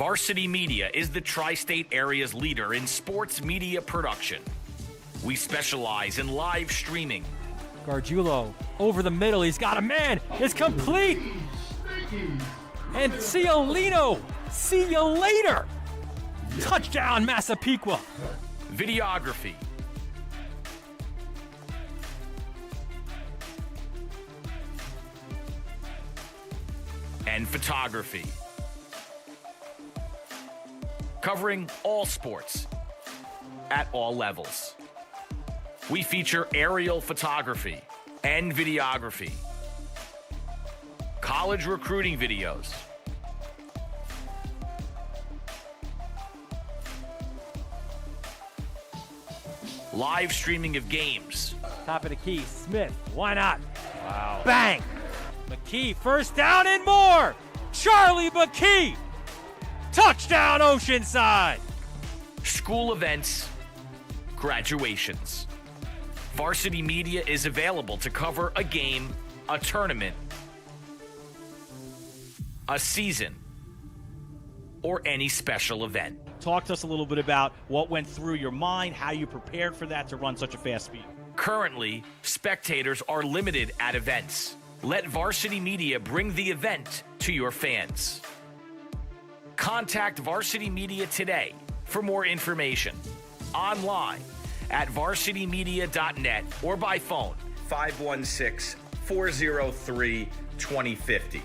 Varsity Media is the tri-state area's leader in sports media production. We specialize in live streaming. Gargiulo over the middle. He's got a man. It's complete. And Ciolino. See you later. Touchdown, Massapequa. Videography. And photography. Covering all sports at all levels. We feature aerial photography and videography, college recruiting videos, live streaming of games. Top of the key, Smith, why not? Wow. Bang! McKee, first down and more! Charlie McKee! Touchdown, Oceanside! School events, graduations. Varsity Media is available to cover a game, a tournament, a season, or any special event. Talk to us a little bit about what went through your mind, how you prepared for that to run such a fast speed. Currently, spectators are limited at events. Let Varsity Media bring the event to your fans. Contact Varsity Media today for more information. Online at varsitymedia.net or by phone 516-403-2050.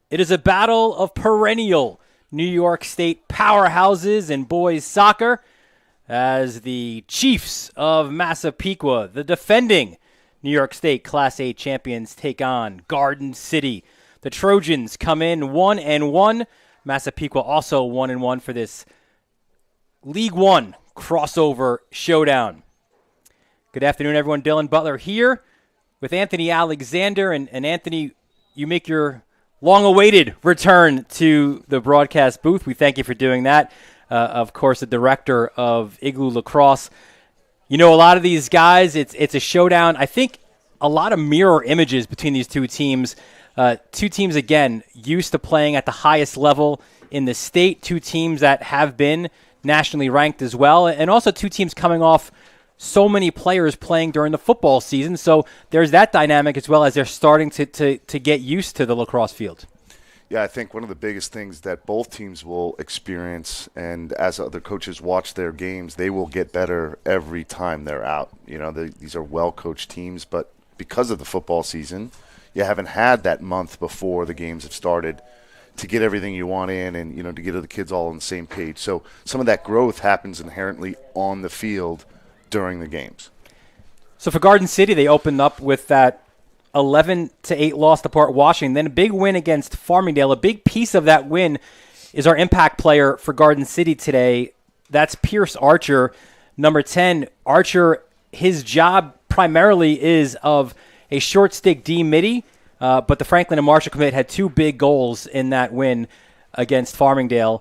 It is a battle of perennial New York State powerhouses in boys soccer as the Chiefs of Massapequa, the defending New York State Class A champions, take on Garden City. The Trojans come in 1-1. Massapequa also 1-1 for this League One crossover showdown. Good afternoon, everyone. Dylan Butler here with Anthony Alexander. And Anthony, you make your long-awaited return to the broadcast booth. We thank you for doing that. Of course, the director of Igloo Lacrosse. You know, a lot of these guys, it's a showdown. I think a lot of mirror images between these two teams. Two teams, again, used to playing at the highest level in the state. Two teams that have been nationally ranked as well. And also two teams coming off so many players playing during the football season. So there's that dynamic as well as they're starting to get used to the lacrosse field. Yeah, I think one of the biggest things that both teams will experience, and as other coaches watch their games, they will get better every time they're out. You know, these are well-coached teams, but because of the football season, you haven't had that month before the games have started to get everything you want in and, you know, to get the kids all on the same page. So some of that growth happens inherently on the field during the games. So for Garden City, they opened up with that 11-8 loss to Port Washington. Then a big win against Farmingdale. A big piece of that win is our impact player for Garden City today. That's Pierce Archer, number 10. Archer, his job primarily is of a short stick D midi, but the Franklin and Marshall commit had two big goals in that win against Farmingdale.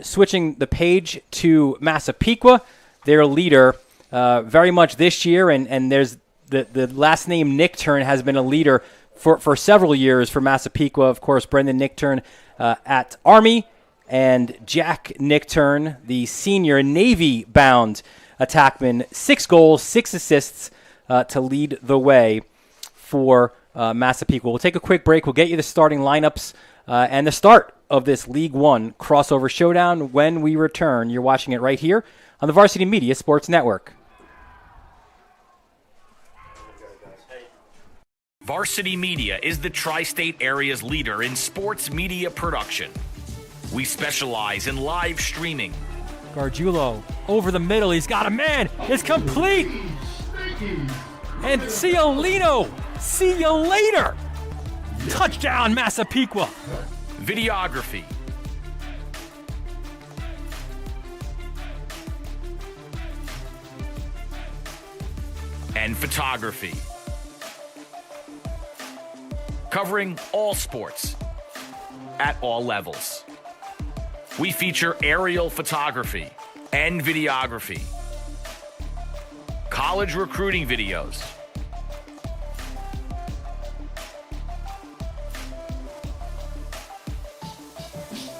Switching the page to Massapequa, their leader, very much this year, and there's the last name Nickturn has been a leader for several years for Massapequa. Of course, Brendan Nickturn at Army, and Jack Nickturn, the senior Navy-bound attackman, 6 goals, 6 assists to lead the way for Massapequa. We'll take a quick break. We'll get you the starting lineups and the start of this League One crossover showdown when we return. You're watching it right here on the Varsity Media Sports Network. Varsity Media is the tri-state area's leader in sports media production. We specialize in live streaming. Gargiulo over the middle. He's got a man. It's complete. And Ciolino. See you later. Touchdown, Massapequa. Videography. And photography. Covering all sports at all levels. We feature aerial photography and videography, college recruiting videos,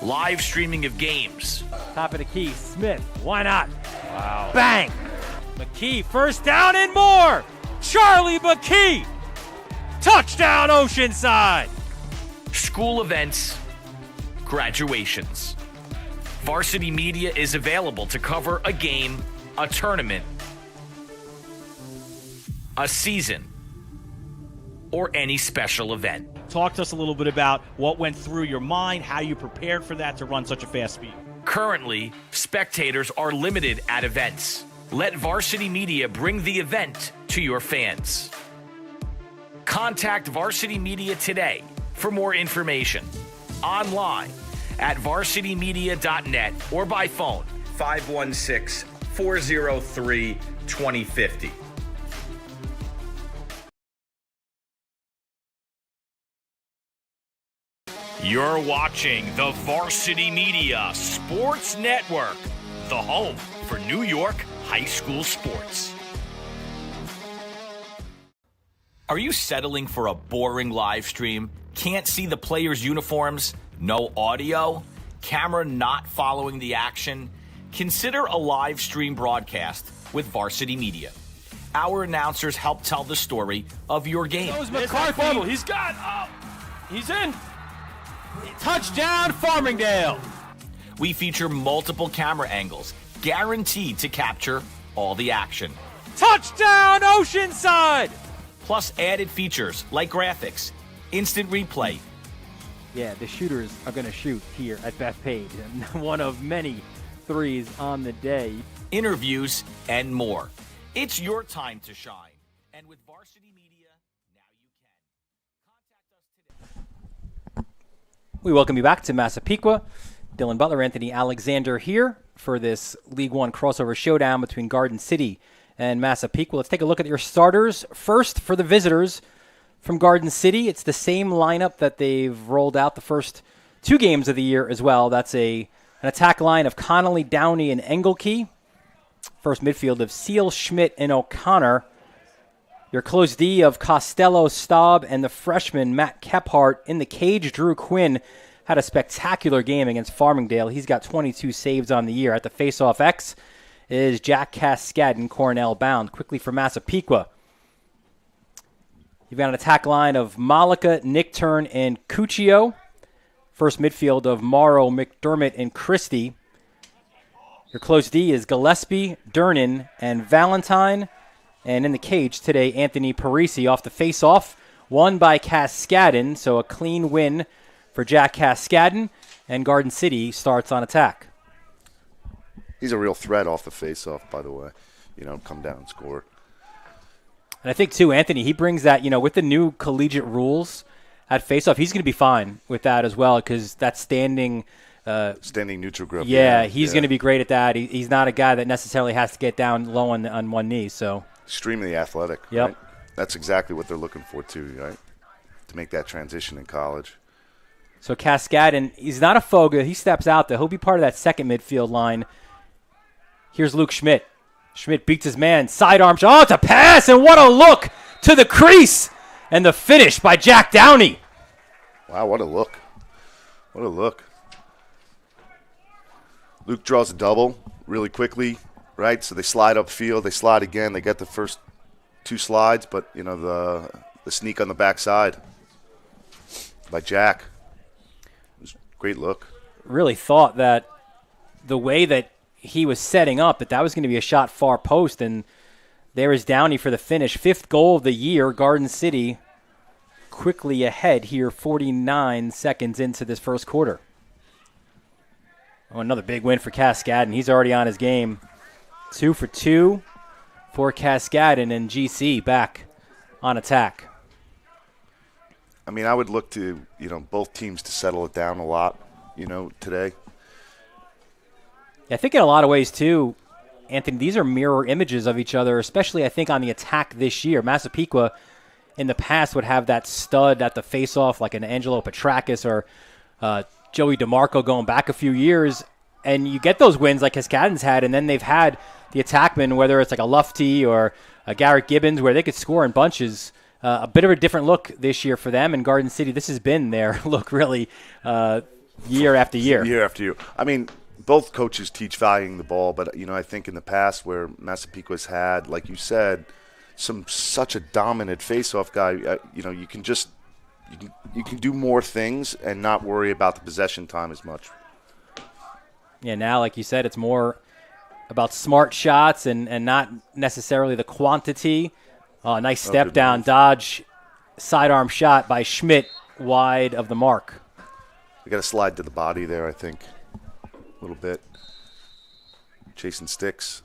live streaming of games. Top of the key, Smith. Why not? Wow. Bang. McKee, first down and more. Charlie McKee. Touchdown, Oceanside. School events, graduations. Varsity Media is available to cover a game, a tournament, a season, or any special event. Talk to us a little bit about what went through your mind, how you prepared for that to run such a fast speed. Currently, spectators are limited at events. Let Varsity Media bring the event to your fans. Contact Varsity Media today for more information. Online at varsitymedia.net or by phone 516-403-2050. You're watching the Varsity Media Sports Network, the home for New York high school sports. Are you settling for a boring live stream? Can't see the players' uniforms? No audio? Camera not following the action? Consider a live stream broadcast with Varsity Media. Our announcers help tell the story of your game. McCarthy. He's got. He's in. Touchdown, Farmingdale. We feature multiple camera angles, guaranteed to capture all the action. Touchdown, Oceanside. Plus added features like graphics, instant replay. Yeah, the shooters are going to shoot here at Bethpage, and one of many threes on the day. Interviews and more. It's your time to shine. And with Varsity Media, now you can. Contact us today. We welcome you back to Massapequa. Dylan Butler, Anthony Alexander here for this League One crossover showdown between Garden City and Massapequa. Let's take a look at your starters. First, for the visitors from Garden City, it's the same lineup that they've rolled out the first two games of the year as well. That's an attack line of Connolly, Downey, and Engelke. First midfield of Seal, Schmidt, and O'Connor. Your close D of Costello, Staub, and the freshman Matt Kephart. In the cage, Drew Quinn had a spectacular game against Farmingdale. He's got 22 saves on the year. At the faceoff X is Jack Cascadden, Cornell bound. Quickly for Massapequa, you've got an attack line of Malika, Nickturn, and Cuccio. First midfield of Morrow, McDermott, and Christie. Your close D is Gillespie, Dernan, and Valentine. And in the cage today, Anthony Parisi off the faceoff, won by Cascadden, so a clean win for Jack Cascadden, and Garden City starts on attack. He's a real threat off the face-off, by the way. Come down and score. And I think, too, Anthony, he brings that, with the new collegiate rules at face-off, he's going to be fine with that as well, because that standing neutral grip. Yeah, he's going to be great at that. He's not a guy that necessarily has to get down low on one knee. So extremely athletic. Yep. Right? That's exactly what they're looking for, too, right? To make that transition in college. So Cascadden, he's not a Foga. He steps out there. He'll be part of that second midfield line. Here's Luke Schmidt. Schmidt beats his man. Sidearm shot. Oh, it's a pass, and what a look to the crease. And the finish by Jack Downey. Wow, what a look. What a look. Luke draws a double really quickly, right? So they slide upfield. They slide again. They get the first two slides, but, the sneak on the backside by Jack. It was a great look. Really thought that the way that he was setting up, that was going to be a shot far post, and there is Downey for the finish. Fifth goal of the year. Garden City quickly ahead here, 49 seconds into this first quarter. Oh, another big win for Cascadon. He's already on his game. 2 for 2 for Cascadon, and GC back on attack. I mean, I would look to, both teams to settle it down a lot, today. I think in a lot of ways, too, Anthony, these are mirror images of each other, especially, I think, on the attack this year. Massapequa in the past would have that stud at the face-off, like an Angelo Petrakis or Joey DeMarco going back a few years, and you get those wins like Cascadon's had, and then they've had the attackmen, whether it's like a Lufty or a Garrett Gibbons, where they could score in bunches. A bit of a different look this year for them. And Garden City, this has been their look really year after year. Year after year. I mean, both coaches teach valuing the ball, but, I think in the past where Massapequa's had, like you said, such a dominant face-off guy, you can just you can do more things and not worry about the possession time as much. Yeah, now, like you said, it's more about smart shots and not necessarily the quantity. Nice step down, dodge, sidearm shot by Schmidt, wide of the mark. We got to slide to the body there, I think, a little bit. Chasing sticks.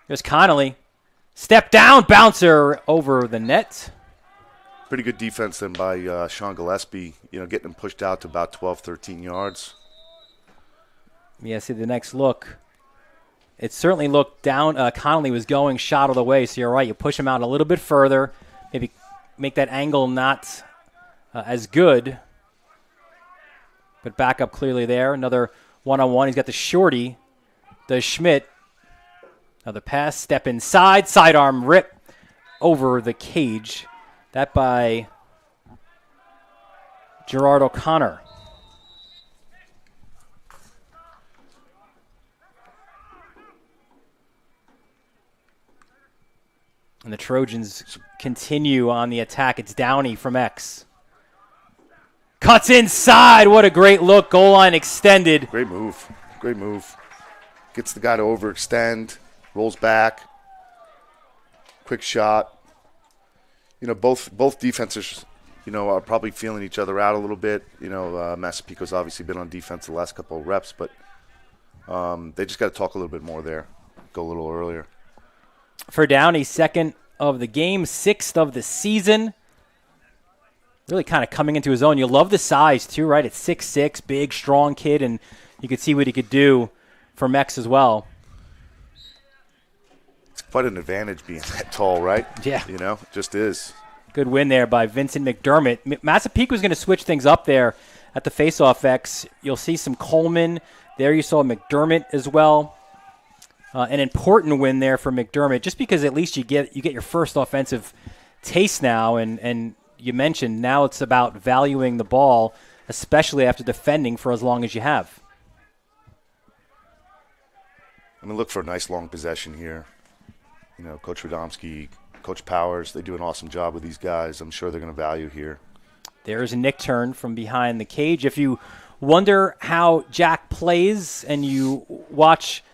Here's Connolly. Step down, bouncer over the net. Pretty good defense then by Sean Gillespie, getting him pushed out to about 12, 13 yards. Yeah, see the next look. It certainly looked down. Connolly was going shot all the way, so you're right. You push him out a little bit further, maybe make that angle not as good. But back up clearly there. Another one-on-one. He's got the shorty. Does Schmidt. Another pass, step inside, sidearm rip over the cage. That by Gerard O'Connor. And the Trojans continue on the attack. It's Downey from X. Cuts inside. What a great look. Goal line extended. Great move. Great move. Gets the guy to overextend. Rolls back. Quick shot. Both defenses, are probably feeling each other out a little bit. Massapequa's obviously been on defense the last couple of reps, but they just got to talk a little bit more there. Go a little earlier. For Downey, second of the game, sixth of the season. Really kind of coming into his own. You love the size, too, right? It's 6'6", big, strong kid, and you could see what he could do for Mex as well. It's quite an advantage being that tall, right? Yeah. It just is. Good win there by Vincent McDermott. Massapequa's going to switch things up there at the faceoff X. You'll see some Coleman. There you saw McDermott as well. An important win there for McDermott, just because at least you get your first offensive taste now, and you mentioned now it's about valuing the ball, especially after defending for as long as you have. I'm going to look for a nice long possession here. Coach Radomski, Coach Powers, they do an awesome job with these guys. I'm sure they're going to value here. There's a Nick turn from behind the cage. If you wonder how Jack plays and you watch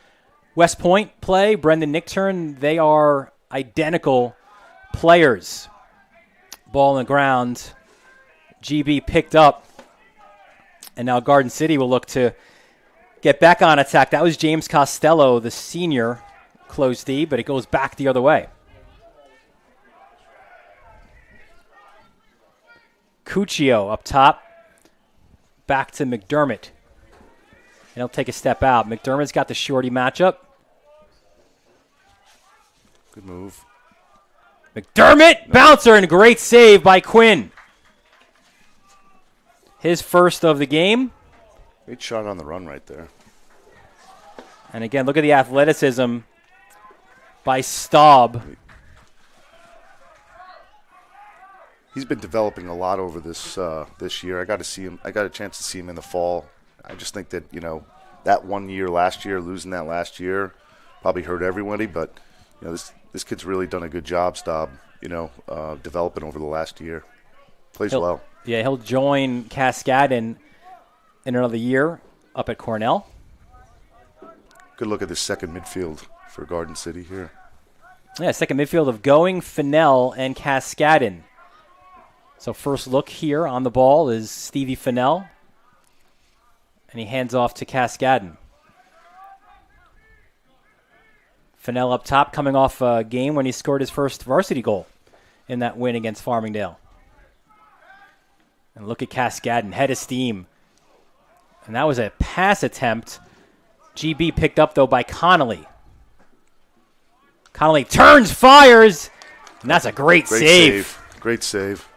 West Point play, Brendan Nickturn, they are identical players. Ball on the ground. GB picked up. And now Garden City will look to get back on attack. That was James Costello, the senior, close D, but it goes back the other way. Cuccio up top. Back to McDermott. And he'll take a step out. McDermott's got the shorty matchup. Good move. McDermott, bouncer, and great save by Quinn. His first of the game. Great shot on the run right there. And again, look at the athleticism by Staub. He's been developing a lot over this year. I got a chance to see him in the fall. I just think that that 1 year last year, losing that last year, probably hurt everybody. But this kid's really done a good job, Staub. Developing over the last year. Plays well. Yeah, he'll join Cascadon in another year up at Cornell. Good look at the second midfield for Garden City here. Yeah, second midfield of Going, Fennell, and Cascadin. So first look here on the ball is Stevie Fennell. And he hands off to Cascadin. Fennell up top, coming off a game when he scored his first varsity goal in that win against Farmingdale. And look at Cascadin, head of steam. And that was a pass attempt. GB picked up, though, by Connolly. Connolly turns, fires, and that's a great save. Great save.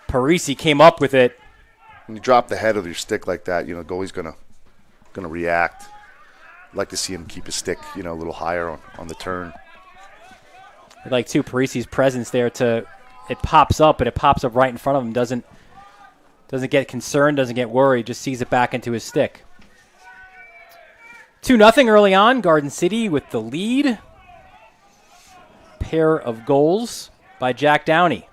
Parisi came up with it. When you drop the head of your stick like that, goalie's gonna react. I'd like to see him keep his stick, a little higher on the turn. I'd like too Parisi's presence there it pops up, but it pops up right in front of him. Doesn't get concerned, doesn't get worried, just sees it back into his stick. 2-0 early on. Garden City with the lead. Pair of goals by Jack Downey.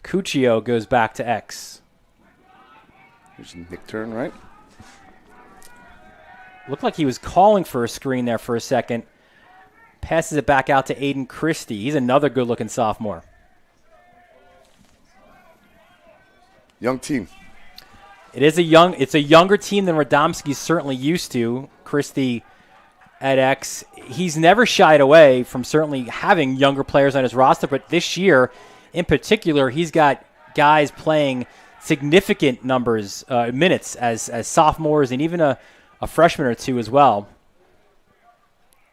Cuccio goes back to X. There's Nick turn, right? Looked like he was calling for a screen there for a second. Passes it back out to Aiden Christie. He's another good-looking sophomore. Young team. It's a younger team than Radomski's certainly used to. Christie at X. He's never shied away from certainly having younger players on his roster, but this year in particular, he's got guys playing significant minutes as sophomores and even a freshman or two as well.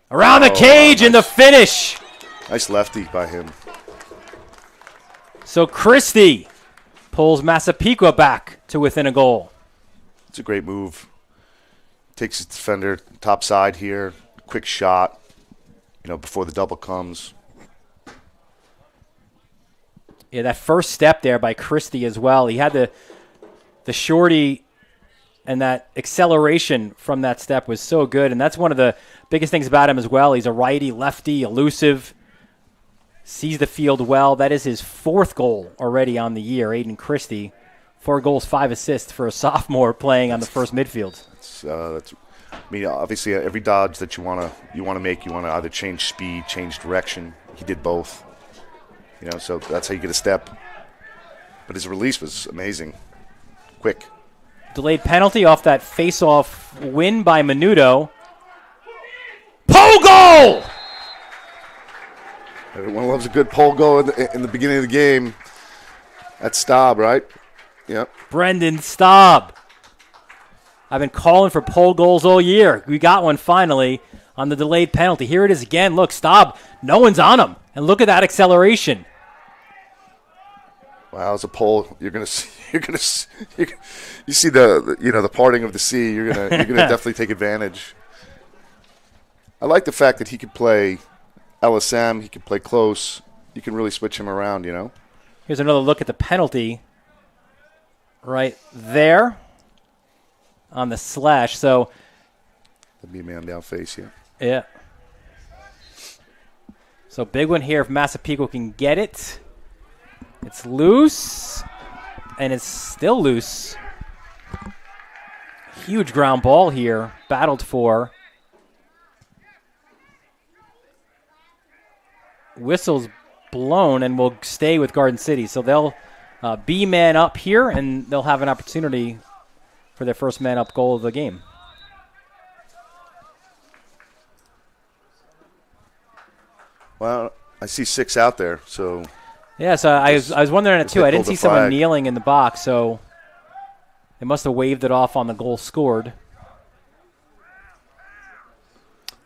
Around the cage nice. And the finish. Nice lefty by him. So Christie pulls Massapequa back to within a goal. It's a great move. Takes his defender top side here. Quick shot, before the double comes. Yeah, that first step there by Christie as well. He had the shorty, and that acceleration from that step was so good. And that's one of the biggest things about him as well. He's a righty, lefty, elusive, sees the field well. That is his 4th goal already on the year, Aiden Christie. 4 goals, 5 assists for a sophomore playing on the first midfield. Obviously, every dodge that you want to make, you want to either change speed, change direction. He did both. So that's how you get a step. But his release was amazing. Quick. Delayed penalty off that face-off win by Menudo. Pole goal! Everyone loves a good pole goal in the beginning of the game. That's Staub, right? Yep. Brendan Staub. I've been calling for pole goals all year. We got one finally on the delayed penalty. Here it is again. Look, Staub, no one's on him. And look at that acceleration. Wow, as a pole, you see the parting of the sea. You're gonna definitely take advantage. I like the fact that he could play LSM. He can play close. You can really switch him around. Here's another look at the penalty right there on the slash. So that'd be a man down face, yeah. Yeah. So big one here if Massapequa can get it. It's loose, and it's still loose. Huge ground ball here, battled for. Whistle's blown and will stay with Garden City. So they'll be man up here, and they'll have an opportunity for their first man up goal of the game. Well, I see 6 out there, so. Yeah, so I was wondering it too. I didn't see someone flag. kneeling in the box, so they must have waved it off on the goal scored.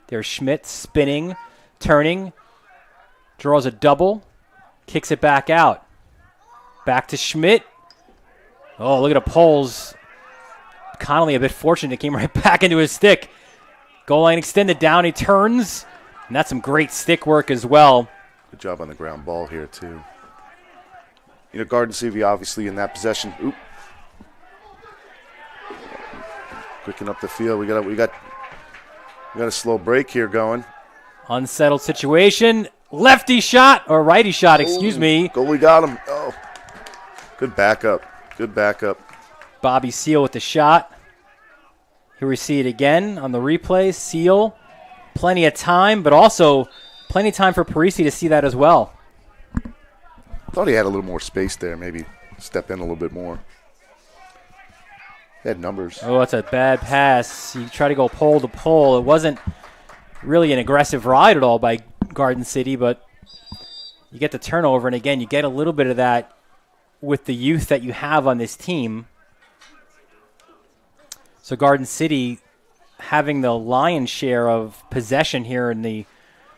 There's Schmidt spinning, turning, draws a double, kicks it back out. Back to Schmidt. Oh, look at the poles. Connolly a bit fortunate. It came right back into his stick. Goal line extended down. He turns, and that's some great stick work as well. Good job on the ground ball here, too. Garden City obviously in that possession. Oop. Quicken up the field. We got a slow break here going. Unsettled situation. Lefty shot, or righty shot, excuse me. Goalie got him. Oh, good backup. Good backup. Bobby Seal with the shot. Here we see it again on the replay. Seal, plenty of time, but also plenty of time for Parisi to see that as well. Thought he had a little more space there, maybe step in a little bit more. He had numbers. Oh, that's a bad pass. You try to go pole to pole. It wasn't really an aggressive ride at all by Garden City, but you get the turnover, and again, you get a little bit of that with the youth that you have on this team. So Garden City having the lion's share of possession here in the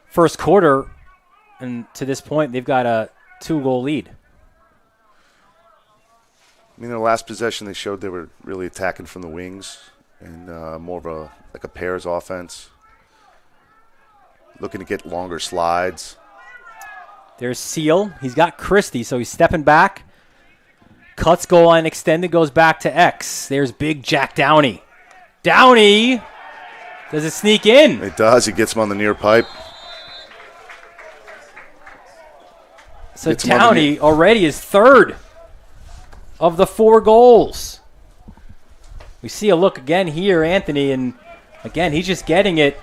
first quarter, and to this point, they've got a 2-goal lead. I mean, their last possession, they showed they were really attacking from the wings and more of a pairs offense, looking to get longer slides. There's Seal. He's got Christie, so he's stepping back. Cuts goal line extended, goes back to X. There's big Jack Downey. Downey! Does it sneak in? It does. He gets him on the near pipe. So Downey already is third of the 4 goals. We see a look again here, Anthony, and again, he's just getting it.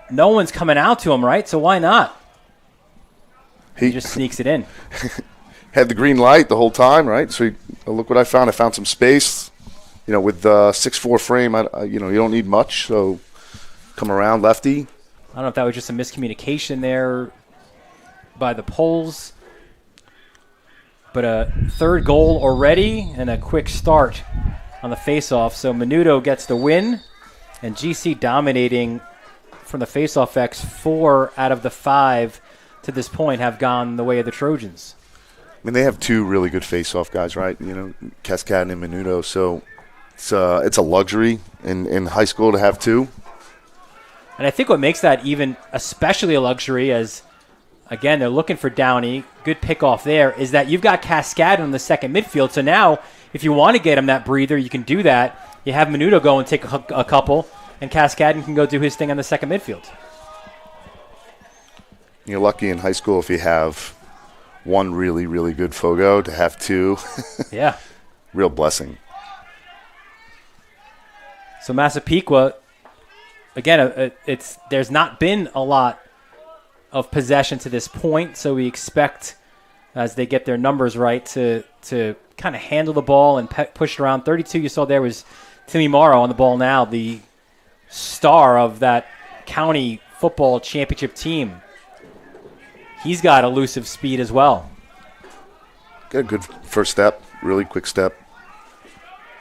No one's coming out to him, right? So why not? He just sneaks it in. Had the green light the whole time, right? So look what I found. I found some space. You know, with 6'4" frame, you don't need much. So come around, lefty. I don't know if that was just a miscommunication there by the Poles. But a 3rd goal already and a quick start on the faceoff. So Menudo gets the win, and GC dominating from the faceoff X. 4 out of the 5 to this point have gone the way of the Trojans. I mean, they have 2 really good face-off guys, right? You know, Cascade and Menudo. So it's a luxury in high school to have 2. And I think what makes that even especially a luxury, as again they're looking for Downey, good pickoff there, is that you've got Cascade on the second midfield. So now, if you want to get him that breather, you can do that. You have Menudo go and take a couple, and Cascade can go do his thing on the second midfield. You're lucky in high school if you have 1 really, really good Fogo. To have 2, yeah, real blessing. So Massapequa, again, there's not been a lot of possession to this point, so we expect, as they get their numbers right, to kind of handle the ball and push it around. 32 you saw there was Timmy Morrow on the ball now, the star of that county football championship team. He's got elusive speed as well. Got a good first step, really quick step.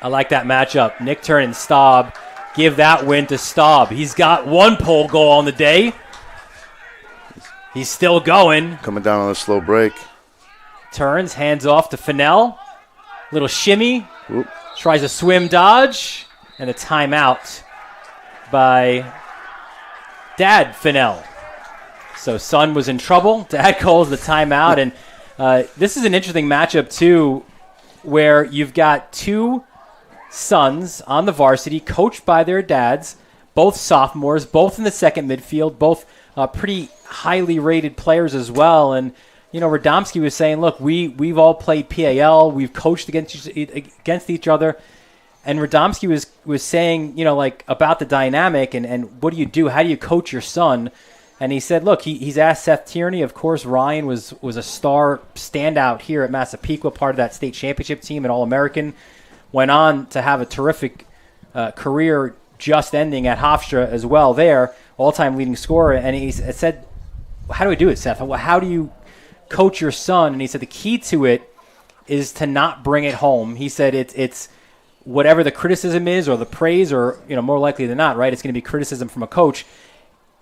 I like that matchup. Nick Turn and Staub. Give that win to Staub. He's got 1 pole goal on the day. He's still going. Coming down on a slow break. Turns, hands off to Fennell. Little shimmy. Oop. Tries a swim dodge. And a timeout by Dad Fennell. So son was in trouble. Dad calls the timeout. And this is an interesting matchup, too, where you've got 2 sons on the varsity, coached by their dads, both sophomores, both in the second midfield, both pretty highly rated players as well. And, you know, Radomski was saying, look, we've all played PAL, we've coached against each other. And Radomski was saying, you know, like about the dynamic and what do you do? How do you coach your son? And he said, look, he's asked Seth Tierney. Of course, Ryan was a star standout here at Massapequa, part of that state championship team, an All-American. Went on to have a terrific career just ending at Hofstra as well there, all-time leading scorer. And he said, how do we do it, Seth? How do you coach your son? And he said the key to it is to not bring it home. He said it's whatever the criticism is or the praise or, you know, more likely than not, right, it's going to be criticism from a coach.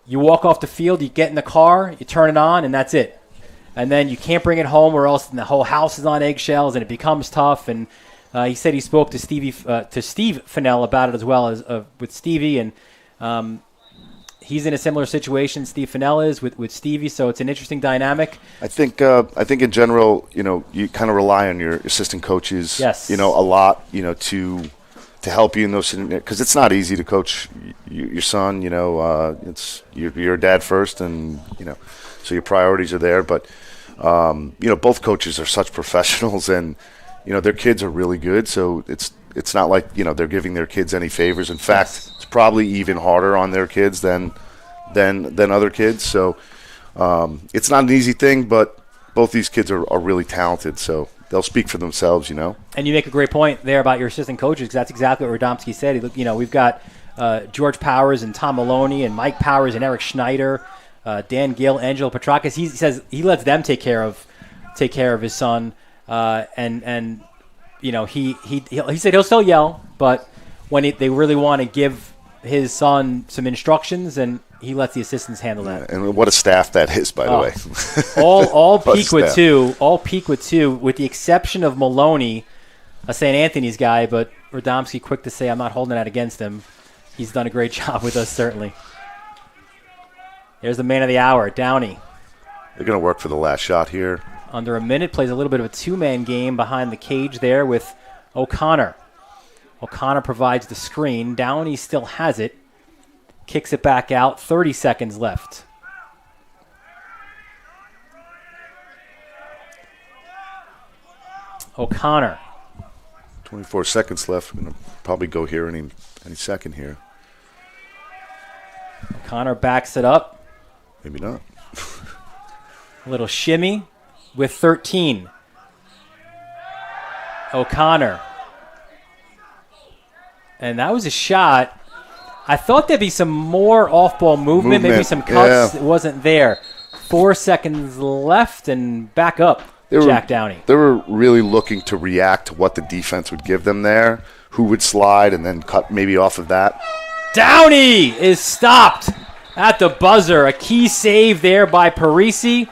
You walk off the field, you get in the car, you turn it on, and that's it. And then you can't bring it home or else the whole house is on eggshells and it becomes tough. And he said he spoke to Steve Fennell about it as well as with Stevie, and he's in a similar situation. Steve Fennell is with Stevie, so it's an interesting dynamic. I think in general, you know, you kind of rely on your assistant coaches, yes, you know, a lot, you know, to help you in those, because it's not easy to coach your son. You know, it's you're a dad first, and you know, so your priorities are there. But you know, both coaches are such professionals, and you know, their kids are really good. So it's it's not like, they're giving their kids any favors. In fact, it's probably even harder on their kids than other kids. So it's not an easy thing, but both these kids are really talented, so they'll speak for themselves, And you make a great point there about your assistant coaches, because that's exactly what Radomski said. We've got George Powers and Tom Maloney and Mike Powers and Eric Schneider, Dan Gill, Angelo Petrakis. He says he lets them take care of his son, and he said he'll still yell, but when they really want to give his son some instructions, and he lets the assistants handle that. And what a staff that is, by the way. all peak with two, with the exception of Maloney, a St. Anthony's guy, but Radomski quick to say I'm not holding that against him. He's done a great job with us, certainly. There's the man of the hour, Downey. They're going to work for the last shot here. Under a minute, plays a little bit of a two-man game behind the cage there with O'Connor. O'Connor provides the screen. Downey still has it. Kicks it back out. 30 seconds left. O'Connor. 24 seconds left. Going to probably go here any second here. O'Connor backs it up. Maybe not. A little shimmy with 13. O'Connor. And that was a shot. I thought there'd be some more off-ball movement, maybe some cuts. Yeah. It wasn't there. 4 seconds left and back up, Jack Downey. They were really looking to react to what the defense would give them there, who would slide, and then cut maybe off of that. Downey is stopped at the buzzer. A key save there by Parisi,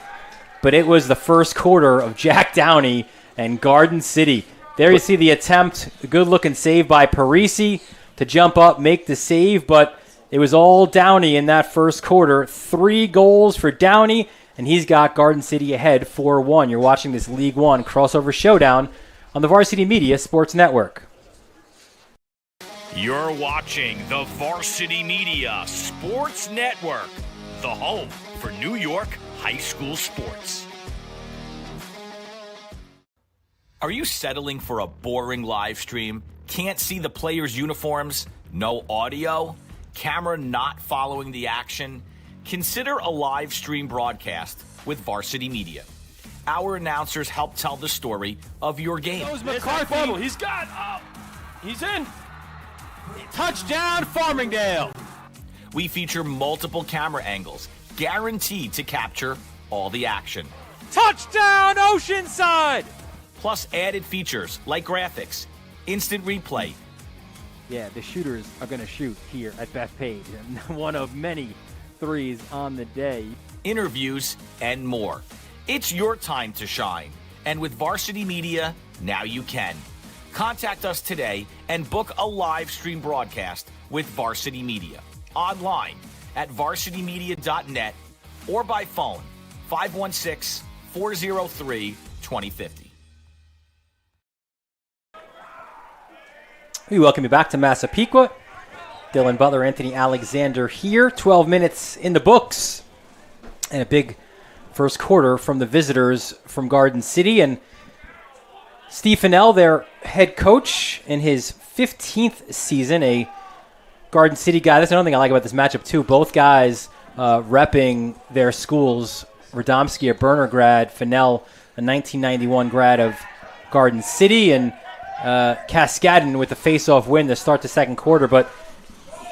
but it was the first quarter of Jack Downey and Garden City. There you see the attempt, a good-looking save by Parisi to jump up, make the save, but it was all Downey in that first quarter. 3 goals for Downey, and he's got Garden City ahead 4-1. You're watching this League One crossover showdown on the Varsity Media Sports Network. You're watching the Varsity Media Sports Network, the home for New York high school sports. Are you settling for a boring live stream? Can't see the players' uniforms? No audio? Camera not following the action? Consider a live stream broadcast with Varsity Media. Our announcers help tell the story of your game. Goes McCarthy. He's got. He's in. Touchdown, Farmingdale. We feature multiple camera angles, guaranteed to capture all the action. Touchdown, Oceanside. Plus added features like graphics, instant replay. Yeah, the shooters are going to shoot here at Bethpage, and one of many threes on the day. Interviews and more. It's your time to shine. And with Varsity Media, now you can. Contact us today and book a live stream broadcast with Varsity Media. Online at varsitymedia.net or by phone 516-403-2050. We welcome you back to Massapequa. Dylan Butler, Anthony Alexander here. 12 minutes in the books. And a big first quarter from the visitors from Garden City. And Steve Fennell, their head coach in his 15th season, a Garden City guy. That's another thing I like about this matchup, too. Both guys repping their schools. Radomski, a Berner grad. Fennell, a 1991 grad of Garden City. And Cascadin with the face-off win to start the second quarter. But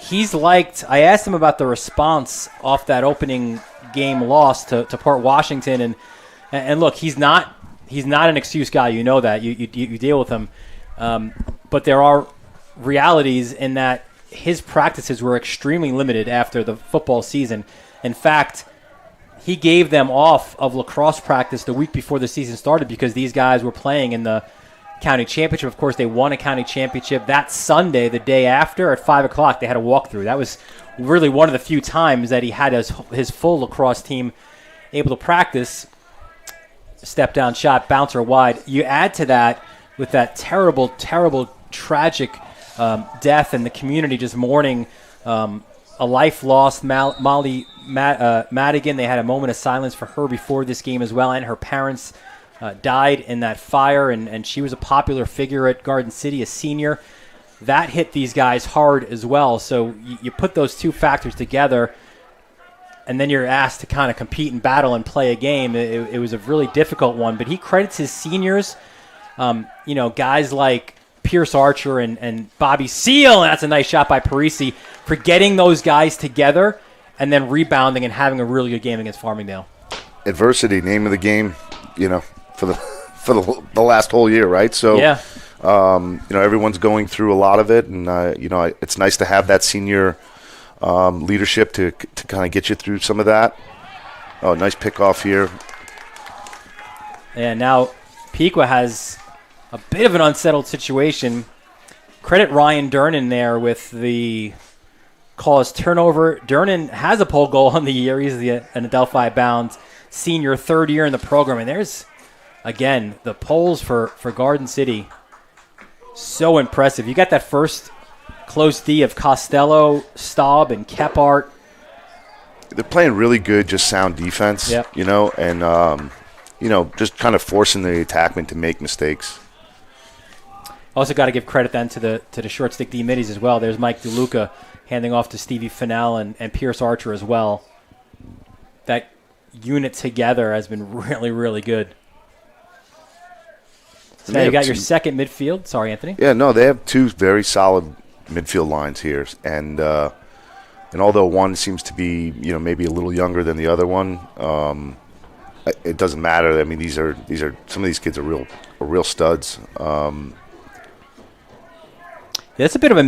he's liked – I asked him about the response off that opening game loss to Port Washington. And look, he's not an excuse guy. You know that. You deal with him. But there are realities in that his practices were extremely limited after the football season. In fact, he gave them off of lacrosse practice the week before the season started because these guys were playing in the county championship. Of course, they won a county championship. That Sunday, the day after, at 5 o'clock, they had a walkthrough. That was really one of the few times that he had his full lacrosse team able to practice. Step down shot, bouncer wide. You add to that with that terrible, terrible, tragic death and the community just mourning a life lost. Molly Madigan, they had a moment of silence for her before this game as well, and her parents died in that fire, and she was a popular figure at Garden City, a senior. that hit these guys hard as well. So you put those two factors together, and then you're asked to kind of compete and battle and play a game. It was a really difficult one, but he credits his seniors, guys like Pierce Archer and Bobby Seal, and that's a nice shot by Parisi, for getting those guys together and then rebounding and having a really good game against Farmingdale. Adversity, name of the game, for the last whole year, right? So, yeah. Everyone's going through a lot of it, and it's nice to have that senior leadership to kind of get you through some of that. Oh, nice pickoff here. And now Pequa has a bit of an unsettled situation. Credit Ryan Durnan there with the cause turnover. Durnan has a pole goal on the year. He's an Adelphi-bound senior, third year in the program. And there's, again, the polls for Garden City. So impressive. You got that first close D of Costello, Staub, and Kephart. They're playing really good, just sound defense, Yep. And, just kind of forcing the attackman to make mistakes. Also got to give credit then to the short stick D middies as well. There's Mike DeLuca handing off to Stevie Fennell and Pierce Archer as well. That unit together has been really, really good. So now you got your second midfield. Sorry, Anthony. Yeah, no, they have two very solid midfield lines here, and although one seems to be maybe a little younger than the other one, it doesn't matter. I mean, these are some of these kids are real studs. That's a bit of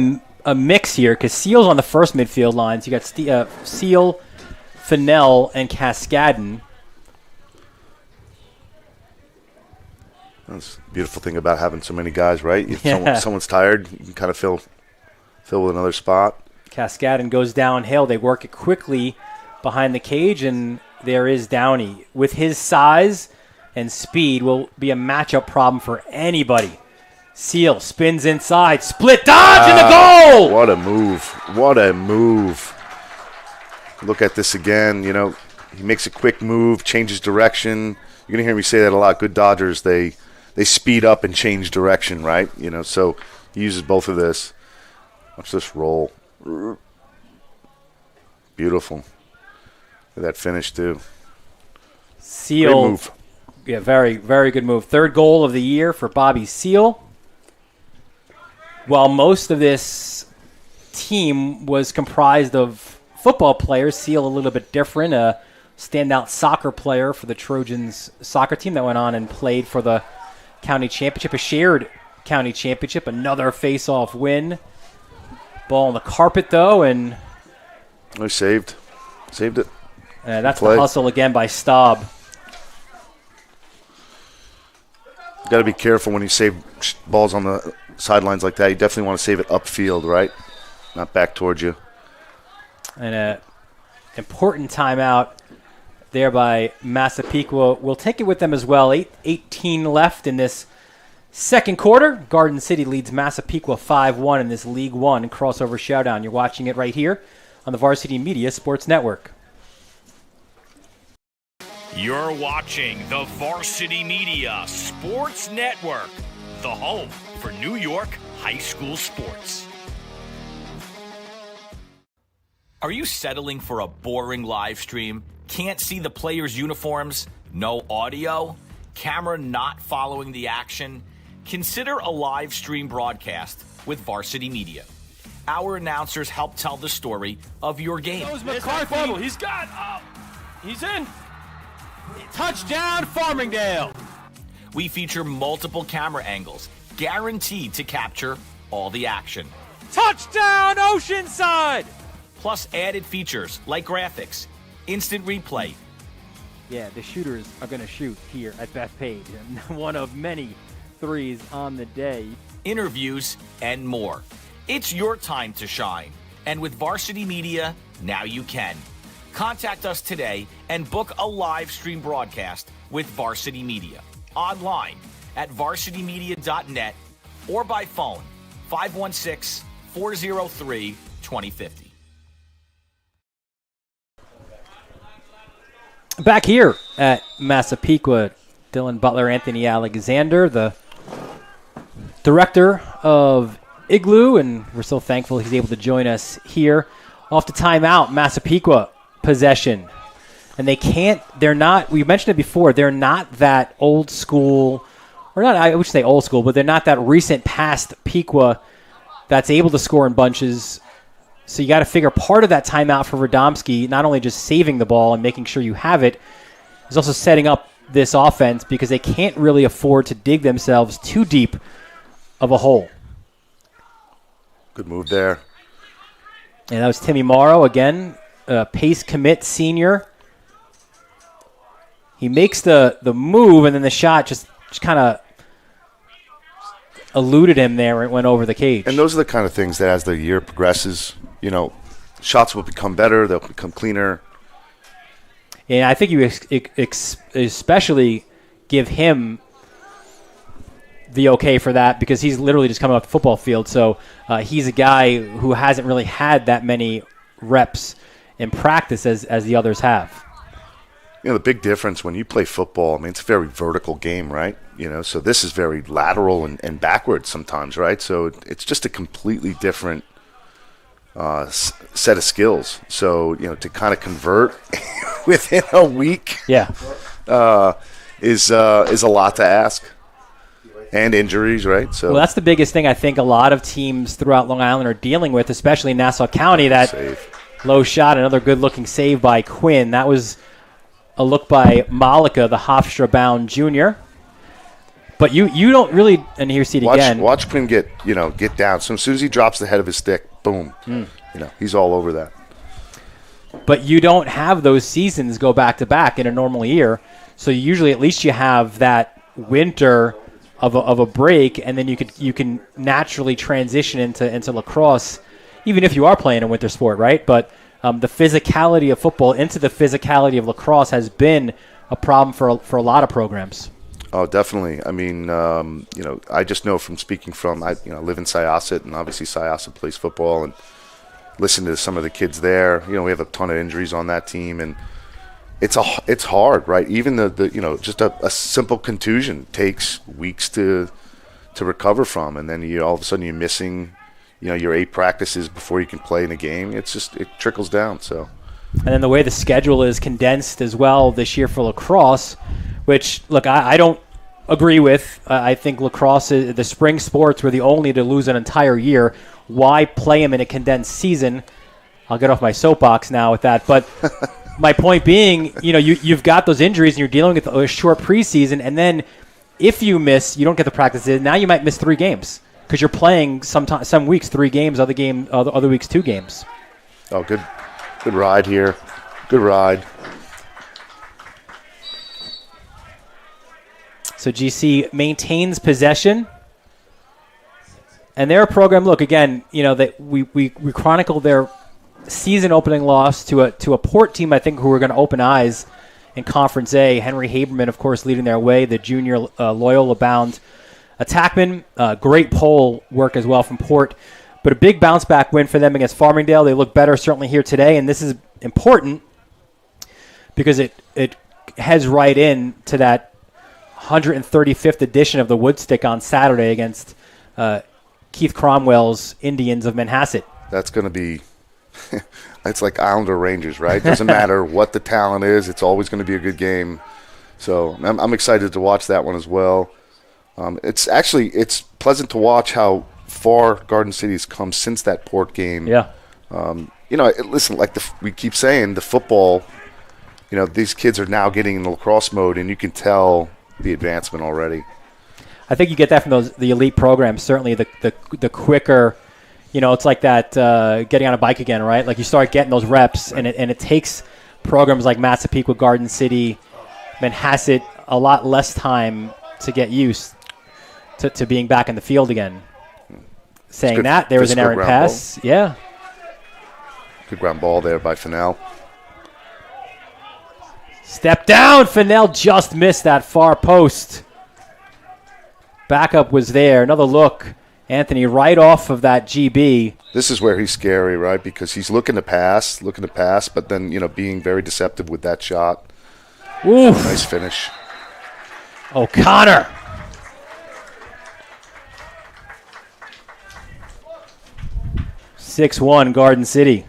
a mix here because Seal's on the first midfield lines. You got Seal, Fennell, and Cascadden. That's the beautiful thing about having so many guys, right? If someone's tired, you can kind of fill with another spot. Cascadden goes downhill. They work it quickly behind the cage, and there is Downey. With his size and speed, will be a matchup problem for anybody. Seal spins inside. Split dodge in the goal! What a move. What a move. Look at this again. He makes a quick move, changes direction. You're going to hear me say that a lot. Good Dodgers, they speed up and change direction, right? So he uses both of this. Watch this roll. Beautiful. Look at that finish, too. Seal. Great move. Yeah, very, very good move. Third goal of the year for Bobby Seal. While most of this team was comprised of football players, Seal a little bit different, a standout soccer player for the Trojans soccer team that went on and played for the county championship, a shared county championship, another face-off win. Ball on the carpet, though, and... I saved it. That's the hustle again by Staub. You got to be careful when you save balls on the sidelines like that. You definitely want to save it upfield, right? Not back towards you. And an important timeout there by Massapequa. We'll take it with them as well. 8:18 left in this second quarter. Garden City leads Massapequa 5-1 in this League One crossover showdown. You're watching it right here on the Varsity Media Sports Network. You're watching the Varsity Media Sports Network, the home for New York high school sports. Are you settling for a boring live stream? Can't see the players' uniforms? No audio? Camera not following the action? Consider a live stream broadcast with Varsity Media. Our announcers help tell the story of your game. That was McCarthy. He's got. He's in. Touchdown, Farmingdale. We feature multiple camera angles, guaranteed to capture all the action. Touchdown, Oceanside. Plus added features like graphics, instant replay. Yeah, the shooters are going to shoot here at Bethpage. One of many threes on the day. Interviews and more. It's your time to shine. And with Varsity Media, now you can. Contact us today and book a live stream broadcast with Varsity Media. Online at varsitymedia.net or by phone 516-403-2050. Back here at Massapequa, Dylan Butler, Anthony Alexander, the director of Igloo, and we're so thankful he's able to join us here. Off the timeout, Massapequa possession. And they're not, we mentioned it before, they're not that old school, or not, I would say old school, but they're not that recent past Pequa that's able to score in bunches. So you got to figure part of that timeout for Radomski, not only just saving the ball and making sure you have it, is also setting up this offense because they can't really afford to dig themselves too deep of a hole. Good move there. And that was Timmy Morrow again, pace commit senior. He makes the move, and then the shot just kind of eluded him there when it went over the cage. And those are the kind of things that as the year progresses, shots will become better, they'll become cleaner. And I think you especially give him the okay for that because he's literally just coming off the football field. So he's a guy who hasn't really had that many reps in practice as the others have. The big difference when you play football, it's a very vertical game, right? So this is very lateral and backwards sometimes, right? So it's just a completely different set of skills. So, to kind of convert within a week is a lot to ask. And injuries, right? So well, that's the biggest thing I think a lot of teams throughout Long Island are dealing with, especially in Nassau County. That save. Low shot, another good-looking save by Quinn. That was a look by Malika, the Hofstra-bound junior. But you don't really, and here's see it again. Watch Quinn get down. So as soon as he drops the head of his stick, boom. He's all over that. But you don't have those seasons go back-to-back in a normal year. So usually at least you have that winter of a break, and then you can naturally transition into lacrosse, even if you are playing a winter sport, right? But the physicality of football into the physicality of lacrosse has been a problem for a lot of programs. Oh, definitely. I just know from speaking from I live in Syosset, and obviously Syosset plays football, and listen to some of the kids there. We have a ton of injuries on that team, and it's hard, right? Even the just a simple contusion takes weeks to recover from, and then all of a sudden you're missing your 8 practices before you can play in a game. It trickles down. So, and then the way the schedule is condensed as well this year for lacrosse, which look I don't agree with. I think lacrosse, the spring sports, were the only to lose an entire year. Why play them in a condensed season? I'll get off my soapbox now with that, but. My point being, you've got those injuries and you're dealing with a short preseason, and then if you miss, you don't get the practices. Now you might miss 3 games because you're playing some weeks 3 games, other weeks 2 games. Oh, good ride here, good ride. So GC maintains possession, and their program. Look again, that we chronicle their season opening loss to a Port team, I think, who are going to open eyes in Conference A. Henry Haberman, of course, leading their way, the junior Loyola-bound attackman. Great pole work as well from Port. But a big bounce-back win for them against Farmingdale. They look better certainly here today, and this is important because it heads right in to that 135th edition of the Woodstick on Saturday against Keith Cromwell's Indians of Manhasset. That's going to be... It's like Islander Rangers, right? Doesn't matter what the talent is. It's always going to be a good game. So I'm excited to watch that one as well. It's pleasant to watch how far Garden City has come since that Port game. Yeah. Listen, like we keep saying, the football, these kids are now getting in the lacrosse mode, and you can tell the advancement already. I think you get that from the elite programs. Certainly the quicker... it's like that getting on a bike again, right? Like you start getting those reps, and it takes programs like Massapequa, Garden City, Manhasset a lot less time to get used to being back in the field again. Saying that, there was an errant pass. Ball. Yeah. Good ground ball there by Fennell. Step down. Fennell just missed that far post. Backup was there. Another look. Anthony, right off of that GB. This is where he's scary, right? Because he's looking to pass, but then, being very deceptive with that shot. Oof. Nice finish. O'Connor. 6-1 Garden City.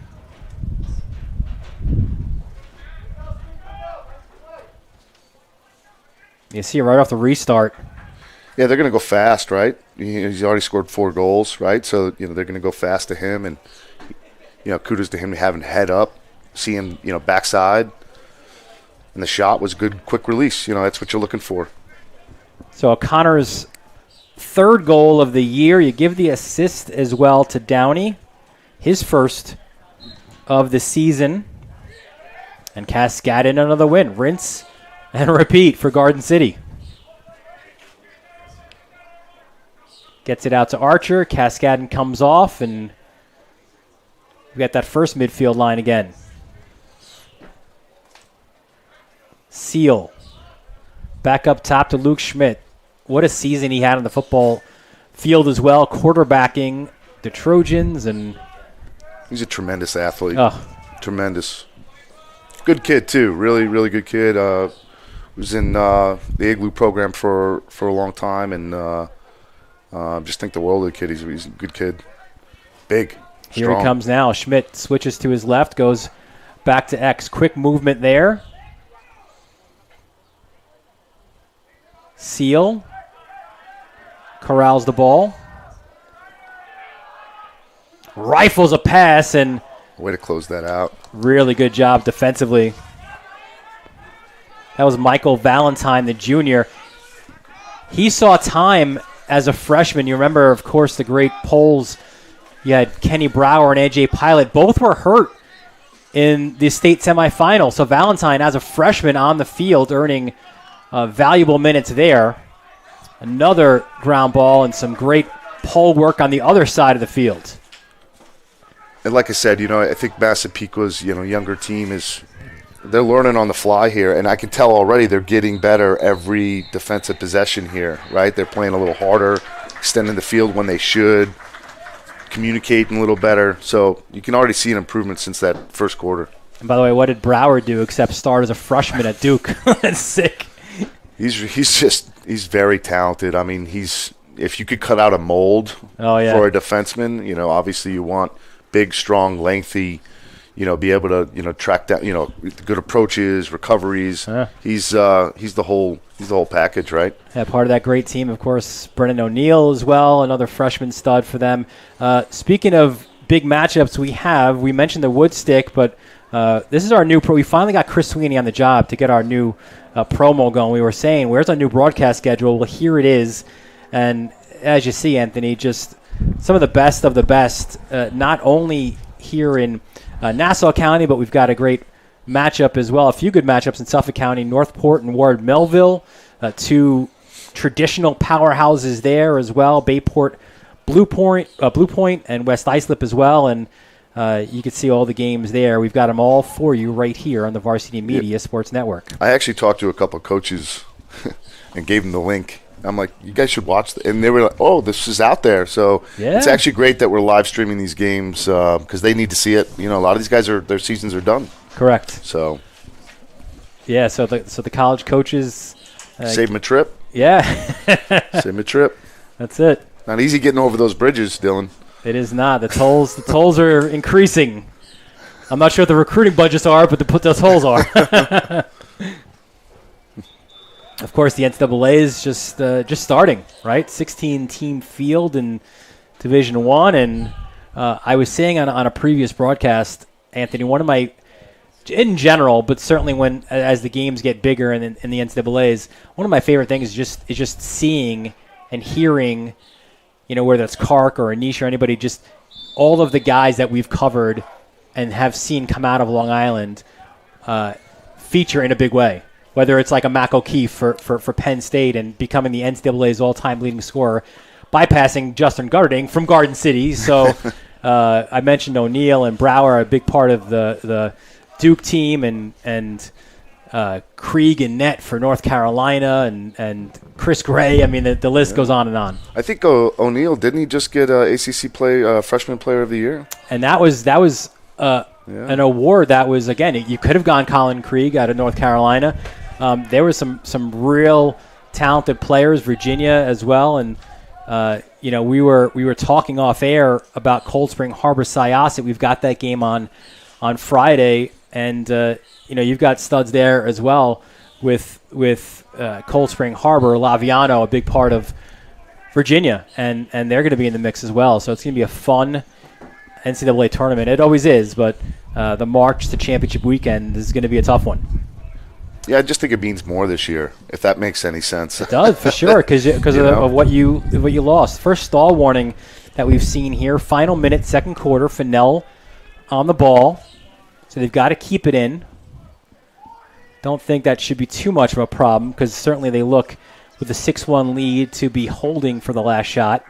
You see right off the restart. Yeah, they're going to go fast, right? He's already scored 4 goals, right? So, they're going to go fast to him. And, kudos to him having head up, seeing, backside. And the shot was good, quick release. That's what you're looking for. So O'Connor's 3rd goal of the year. You give the assist as well to Downey, his first of the season. And Cascadin another win. Rinse and repeat for Garden City. Gets it out to Archer. Cascadin comes off, and we got that first midfield line again. Seal. Back up top to Luke Schmidt. What a season he had on the football field as well, quarterbacking the Trojans. And he's a tremendous athlete. Oh. Tremendous. Good kid, too. Really, really good kid. Was in the Igloo program for a long time, and just think the world of the kid. He's a good kid. Big, Here strong. he comes now. Schmidt switches to his left, goes back to X. Quick movement there. Seal corrals the ball. Rifles a pass, and Way to close that out. really good job defensively. That was Michael Valentine, the junior. He saw time as a freshman. You remember, of course, the great polls. You had Kenny Brower and AJ Pilot. Both were hurt in the state semifinal. So Valentine, as a freshman on the field, earning valuable minutes there. Another ground ball and some great pole work on the other side of the field. And like I said, I think Massapequa's, younger team they're learning on the fly here, and I can tell already they're getting better every defensive possession here, right? They're playing a little harder, extending the field when they should, communicating a little better. So you can already see an improvement since that first quarter. And by the way, what did Brower do except start as a freshman at Duke? That's sick. He's very talented. I mean, if you could cut out a mold for a defenseman, obviously you want big, strong, lengthy, be able to, track down, good approaches, recoveries. He's the whole package, right? Yeah, part of that great team, of course, Brennan O'Neill as well, another freshman stud for them. Speaking of big matchups we mentioned the Woodstick, but this is our new we finally got Chris Sweeney on the job to get our new promo going. We were saying, where's our new broadcast schedule? Well, here it is. And as you see, Anthony, just some of the best, not only here in Nassau County, but we've got a great matchup as well. A few good matchups in Suffolk County, Northport and Ward Melville, 2 traditional powerhouses there as well. Bayport, Blue Point, and West Islip as well. And you can see all the games there. We've got them all for you right here on the Varsity Media Sports Network. I actually talked to a couple of coaches and gave them the link. I'm like, you guys should watch. And they were like, oh, this is out there. So it's actually great that we're live streaming these games because they need to see it. A lot of these guys, their seasons are done. Correct. So. Yeah, so the college coaches. Save them a trip. Yeah. Save them a trip. That's it. Not easy getting over those bridges, Dylan. It is not. The tolls are increasing. I'm not sure what the recruiting budgets are, but the tolls are. Of course, the NCAA is just starting, right? 16-team field in Division I, and I was saying on a previous broadcast, Anthony, one of my, in general, but certainly as the games get bigger in the NCAAs, one of my favorite things is just seeing and hearing, whether it's Kark or Anish or anybody, just all of the guys that we've covered and have seen come out of Long Island feature in a big way. Whether it's like a Mac O'Keefe for Penn State and becoming the NCAA's all-time leading scorer, bypassing Justin Garding from Garden City. So I mentioned O'Neill and Brower are a big part of the Duke team, and Krieg and net for North Carolina, and Chris Gray. I mean, the list goes on and on. I think O'Neill, didn't he just get ACC Freshman Player of the Year? And that was an award that was, again, you could have gone Colin Krieg out of North Carolina. There were some real talented players, Virginia as well, and we were talking off air about Cold Spring Harbor Syosset. We've got that game on Friday, and you've got studs there as well with Cold Spring Harbor, Laviano, a big part of Virginia, and they're going to be in the mix as well. So it's going to be a fun NCAA tournament. It always is, but the march to championship weekend is going to be a tough one. Yeah, I just think it means more this year, if that makes any sense. It does, for sure, because of what you lost. First stall warning that we've seen here. Final minute, second quarter, Fennell on the ball. So they've got to keep it in. Don't think that should be too much of a problem, because certainly they look with a 6-1 lead to be holding for the last shot.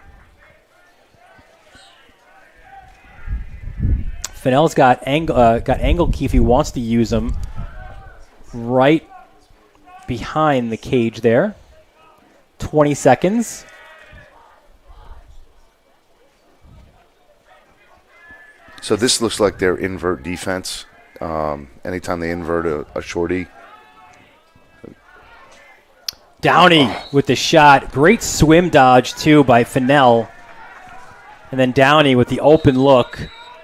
Fennell's got angle key if he wants to use them. Right behind the cage there. 20 seconds. So this looks like their invert defense. Anytime they invert a shorty. Downey with the shot. Great swim dodge, too, by Fennell. And then Downey with the open look.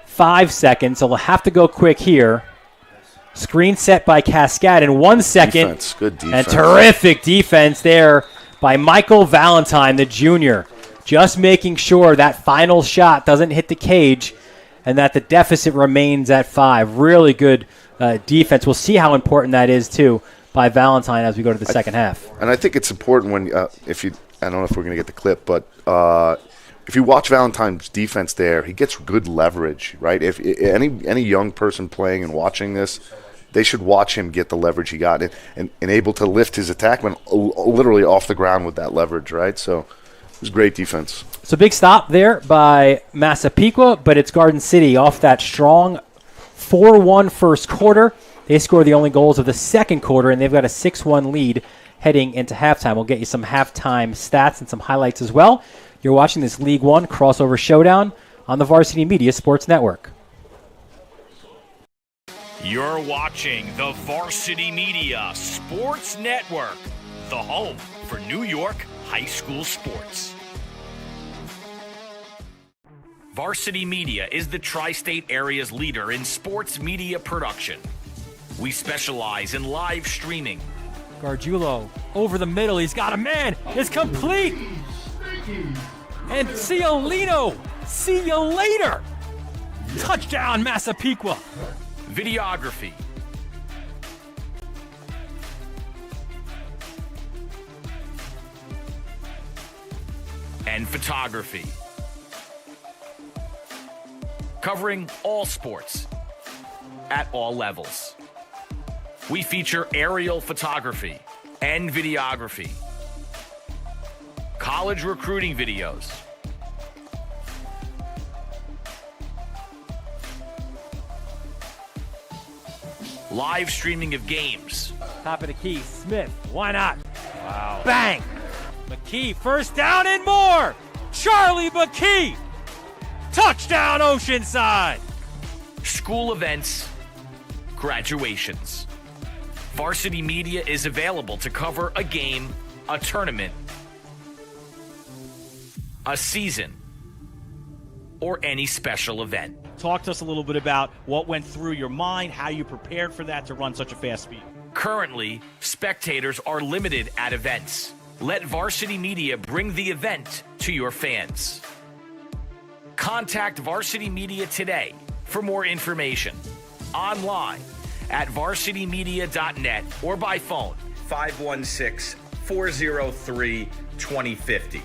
5 seconds, so we'll have to go quick here. Screen set by Cascade in 1 second. Defense. Good defense. And terrific defense there by Michael Valentine, the junior. Just making sure that final shot doesn't hit the cage and that the deficit remains at 5. Really good defense. We'll see how important that is, too, by Valentine as we go to the second half. And I think it's important when, I don't know if we're going to get the clip, but if you watch Valentine's defense there, he gets good leverage, right? If any young person playing and watching this, they should watch him get the leverage he got and able to lift his attackman literally off the ground with that leverage, right? So it was great defense. So big stop there by Massapequa, but it's Garden City off that strong 4-1 first quarter. They score the only goals of the second quarter, and they've got a 6-1 lead heading into halftime. We'll get you some halftime stats and some highlights as well. You're watching this League One crossover showdown on the Varsity Media Sports Network. You're watching the Varsity Media Sports Network, the home for New York high school sports. Varsity Media is the tri-state area's leader in sports media production. We specialize in live streaming. Gargiulo over the middle. He's got a man. It's complete. And Ciolino. See you later. Touchdown, Massapequa. Videography. And photography. Covering all sports at all levels. We feature aerial photography and videography, college recruiting videos, live streaming of games. Top of the key, Smith. Why not? Wow. Bang. McKee, first down and more. Charlie McKee. Touchdown, Oceanside. School events, graduations. Varsity Media is available to cover a game, a tournament, a season, or any special event. Talk to us a little bit about what went through your mind, how you prepared for that to run such a fast speed. Currently, spectators are limited at events. Let Varsity Media bring the event to your fans. Contact Varsity Media today for more information. Online at varsitymedia.net or by phone 516-403-2050.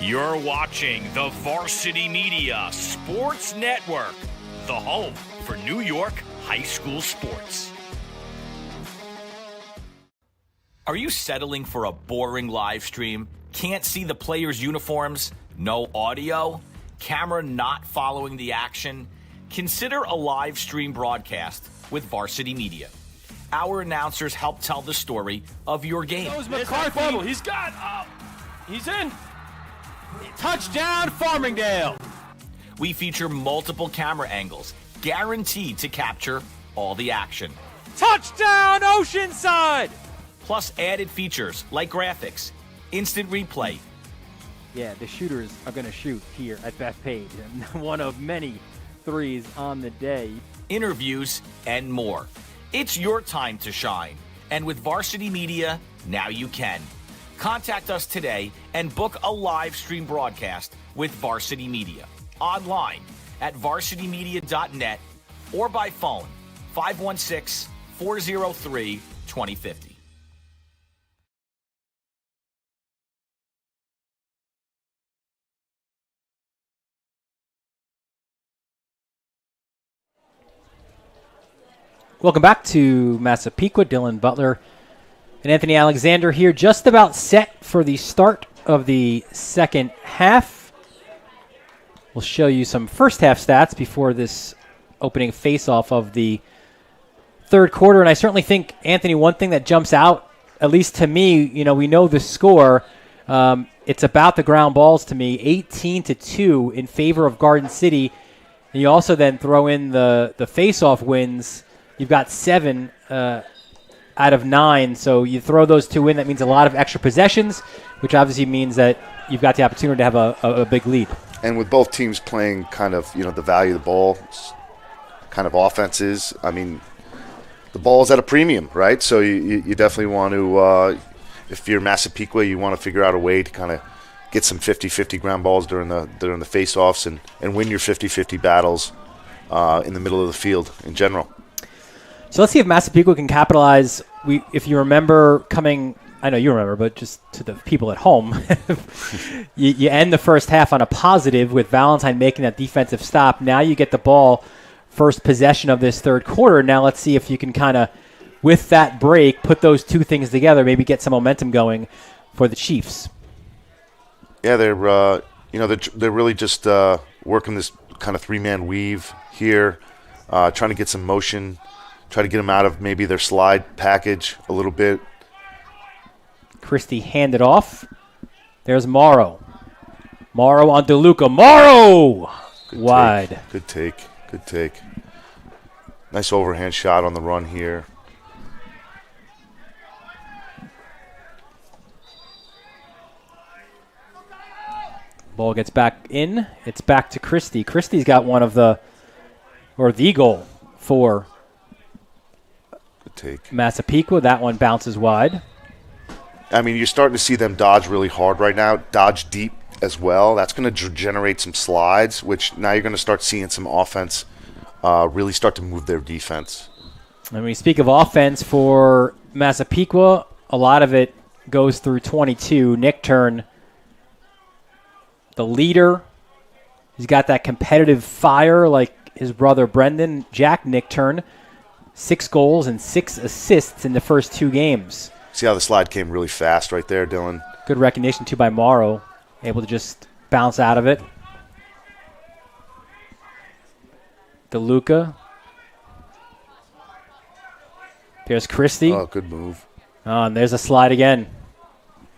You're watching the Varsity Media Sports Network, the home for New York high school sports. Are you settling for a boring live stream? Can't see the players' uniforms? No audio? Camera not following the action? Consider a live stream broadcast with Varsity Media. Our announcers help tell the story of your game. Goes McCarthy. He's got up. He's in. Touchdown, Farmingdale. We feature multiple camera angles, guaranteed to capture all the action. Touchdown, Oceanside. Plus added features like graphics, instant replay. Yeah, the shooters are going to shoot here at Bethpage, and one of many threes on the day. Interviews, and more. It's your time to shine. And with Varsity Media, now you can. Contact us today and book a live stream broadcast with Varsity Media. Online at varsitymedia.net or by phone 516-403-2050. Welcome back to Massapequa. Dylan Butler and Anthony Alexander here, just about set for the start of the second half. We'll show you some first half stats before this opening face-off of the third quarter. And I certainly think, Anthony, one thing that jumps out, at least to me, we know the score. It's about the ground balls to me, 18-2 in favor of Garden City. And you also then throw in the face-off wins. You've got 7 out of 9, so you throw those 2 in. That means a lot of extra possessions, which obviously means that you've got the opportunity to have a big lead. And with both teams playing kind of, the value of the ball kind of offenses, I mean, the ball is at a premium, right? So you definitely want to, if you're Massapequa, you want to figure out a way to kind of get some 50-50 ground balls during the face-offs and win your 50-50 battles in the middle of the field in general. So let's see if Massapequa can capitalize. If you remember coming, I know you remember, but just to the people at home, you end the first half on a positive with Valentine making that defensive stop. Now you get the ball first possession of this third quarter. Now let's see if you can kind of, with that break, put those two things together, maybe get some momentum going for the Chiefs. Yeah, they're really just working this kind of 3-man weave here, trying to get some motion. Try to get them out of maybe their slide package a little bit. Christie handed off. There's Morrow. Morrow on DeLuca. Morrow! Wide. Good take. Nice overhand shot on the run here. Ball gets back in. It's back to Christie. Christie's got the goal for take. Massapequa. That one bounces wide. I mean, you're starting to see them dodge really hard right now, dodge deep as well. That's going to generate some slides, which now you're going to start seeing some offense really start to move their defense. And we speak of offense for Massapequa, a lot of it goes through 22. Nick Turn, the leader. He's got that competitive fire like his brother Brendan. Jack Nick Turn. 6 goals and 6 assists in the first 2 games. See how the slide came really fast right there, Dylan? Good recognition, too, by Morrow. Able to just bounce out of it. DeLuca. There's Christie. Oh, good move. Oh, and there's a slide again.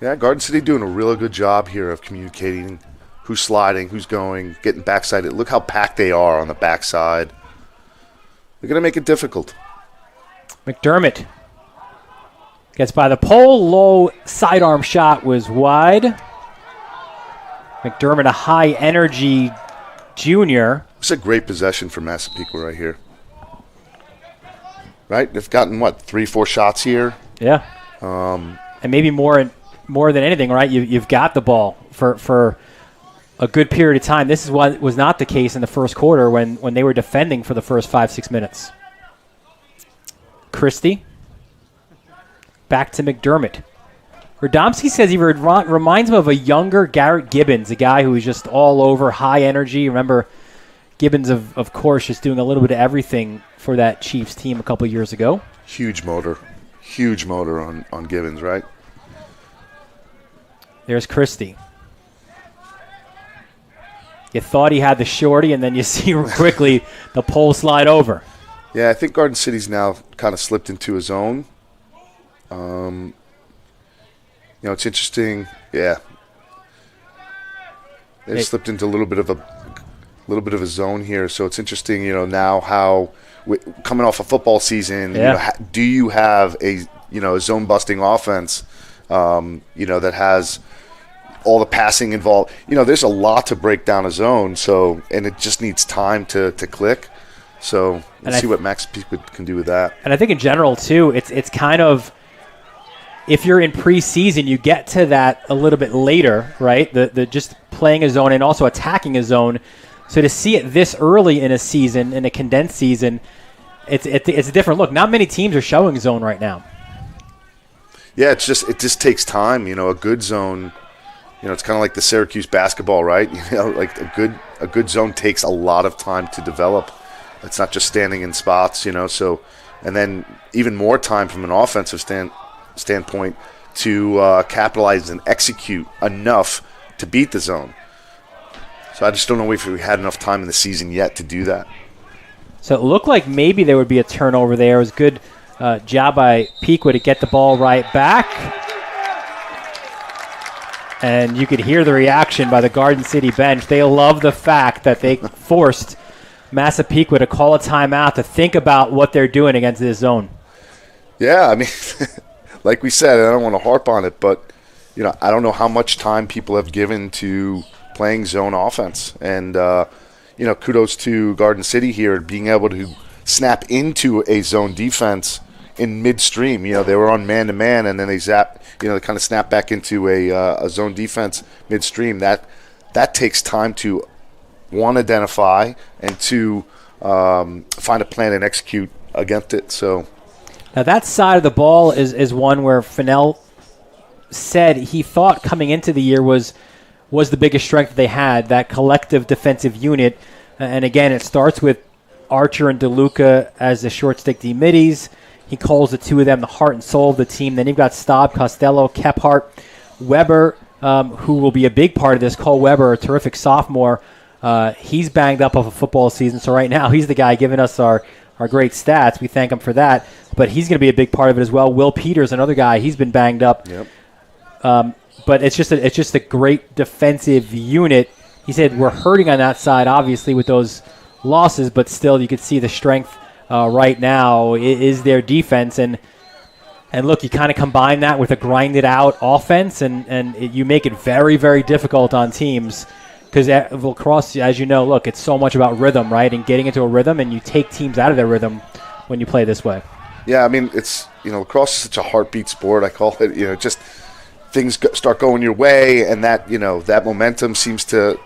Yeah, Garden City doing a really good job here of communicating who's sliding, who's going, getting backside. Look how packed they are on the backside. They're going to make it difficult. McDermott gets by the pole. Low sidearm shot was wide. McDermott, a high-energy junior. It's a great possession for Massapequa right here. Right? They've gotten, 3-4 shots here? Yeah. And maybe more than anything, right? You've got the ball for a good period of time. This is what was not the case in the first quarter when they were defending for the first 5-6 minutes. Christie. Back to McDermott. Radomski says he reminds him of a younger Garrett Gibbons, a guy who was just all over, high energy. Remember Gibbons, of course, just doing a little bit of everything for that Chiefs team a couple years ago. Huge motor on Gibbons, right? There's Christie. You thought he had the shorty, and then you see quickly the pole slide over. Yeah, I think Garden City's now kind of slipped into a zone. It's interesting. Yeah, they've slipped into a little bit of a zone here. So it's interesting. Now how coming off a football season, do you have a zone busting offense? That has all the passing involved. There's a lot to break down a zone. So and it just needs time to click. So let's see what Massapequa can do with that. And I think in general too, it's kind of, if you're in preseason, you get to that a little bit later, right? The just playing a zone and also attacking a zone. So to see it this early in a season, in a condensed season, it's a different look. Not many teams are showing zone right now. Yeah, it just takes time. A good zone. It's kind of like the Syracuse basketball, right? Like a good zone takes a lot of time to develop. It's not just standing in spots, So, and then even more time from an offensive standpoint to capitalize and execute enough to beat the zone. So I just don't know if we had enough time in the season yet to do that. So it looked like maybe there would be a turnover there. It was a good job by Pequa to get the ball right back. And you could hear the reaction by the Garden City bench. They love the fact that they forced Massapequa to call a timeout to think about what they're doing against this zone. Yeah, I mean, like we said, I don't want to harp on it, but I don't know how much time people have given to playing zone offense. And kudos to Garden City here being able to snap into a zone defense in midstream. They were on man-to-man, and then they they kind of snap back into a zone defense midstream. That takes time to, one, identify, and two, find a plan and execute against it. So now that side of the ball is one where Fennell said he thought coming into the year was the biggest strength that they had, that collective defensive unit. And again, it starts with Archer and DeLuca as the short stick D middies. He calls the two of them the heart and soul of the team. Then you've got Staub, Costello, Kephart, Weber, who will be a big part of this. Cole Weber, a terrific sophomore. He's banged up off a football season, so right now he's the guy giving us our great stats. We thank him for that. But he's going to be a big part of it as well. Will Peters, another guy, he's been banged up. Yep. But it's just a great defensive unit. He said we're hurting on that side, obviously, with those losses, but still you could see the strength right now is their defense. And look, you kind of combine that with a grinded-out offense, and you make it very, very difficult on teams. Because Lacrosse, as you know, look, it's so much about rhythm, right? And getting into a rhythm, and you take teams out of their rhythm when you play this way. Yeah, I mean, it's, lacrosse is such a heartbeat sport, I call it. Just things start going your way, and that, that momentum seems to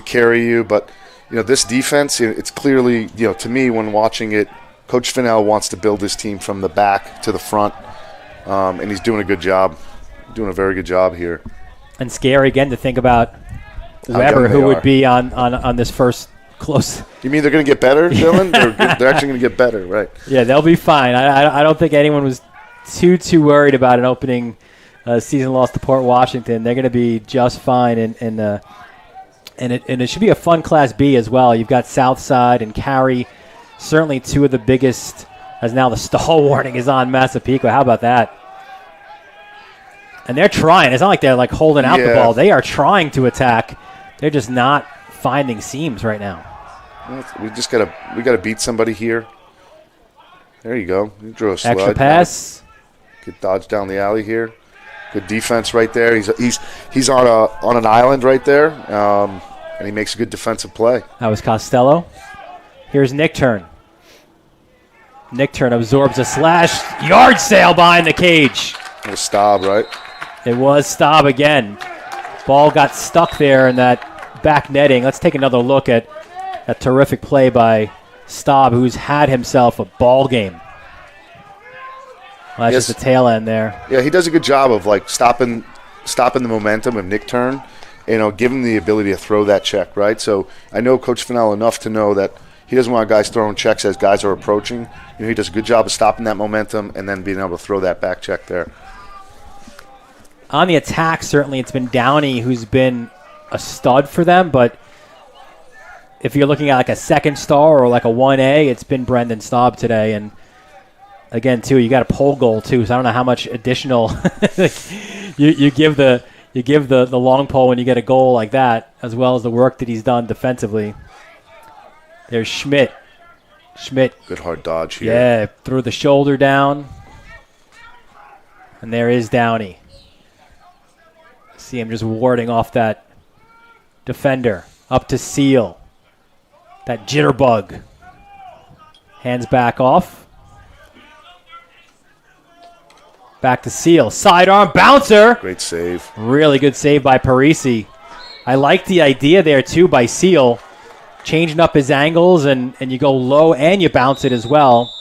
carry you. But, this defense, it's clearly, to me, when watching it, Coach Fennell wants to build his team from the back to the front, and he's doing a good job, doing a very good job here. And scary, again, to think about Weber, who would be on this first close. You mean they're going to get better, Dylan? They're actually going to get better, right? Yeah, they'll be fine. I don't think anyone was too worried about an opening season loss to Port Washington. They're going to be just fine, and it should be a fun Class B as well. You've got Southside and Cary, certainly two of the biggest, as now the stall warning is on Massapequa. How about that? And they're trying. It's not like they're holding out the ball. They are trying to attack. They're just not finding seams right now. We gotta beat somebody here. There you go. You drew a slide. Extra pass. Good dodge down the alley here. Good defense right there. He's on an island right there, and he makes a good defensive play. That was Costello. Here's Nick Turn. Nick Turn absorbs a slash. Yard sale behind the cage. It was Staub, right? It was Staub again. Ball got stuck there in that back netting. Let's take another look at a terrific play by Staub, who's had himself a ball game. Well, that's just the tail end there. Yeah, he does a good job of like stopping the momentum of Nick Turn, give him the ability to throw that check, right? So I know Coach Fennell enough to know that he doesn't want guys throwing checks as guys are approaching. He does a good job of stopping that momentum and then being able to throw that back check there. On the attack, certainly it's been Downey who's been a stud for them, but if you're looking at like a second star or like a 1A, it's been Brendan Staub today. And again, too, you got a pole goal too, so I don't know how much additional you give the long pole when you get a goal like that, as well as the work that he's done defensively. There's Schmidt. Good hard dodge here. Yeah, threw the shoulder down. And there is Downey. See him just warding off that defender. Up to Seal. That jitterbug. Hands back off. Back to Seal. Sidearm bouncer. Great save. Really good save by Parisi. I like the idea there, too, by Seal. Changing up his angles, and you go low and you bounce it as well.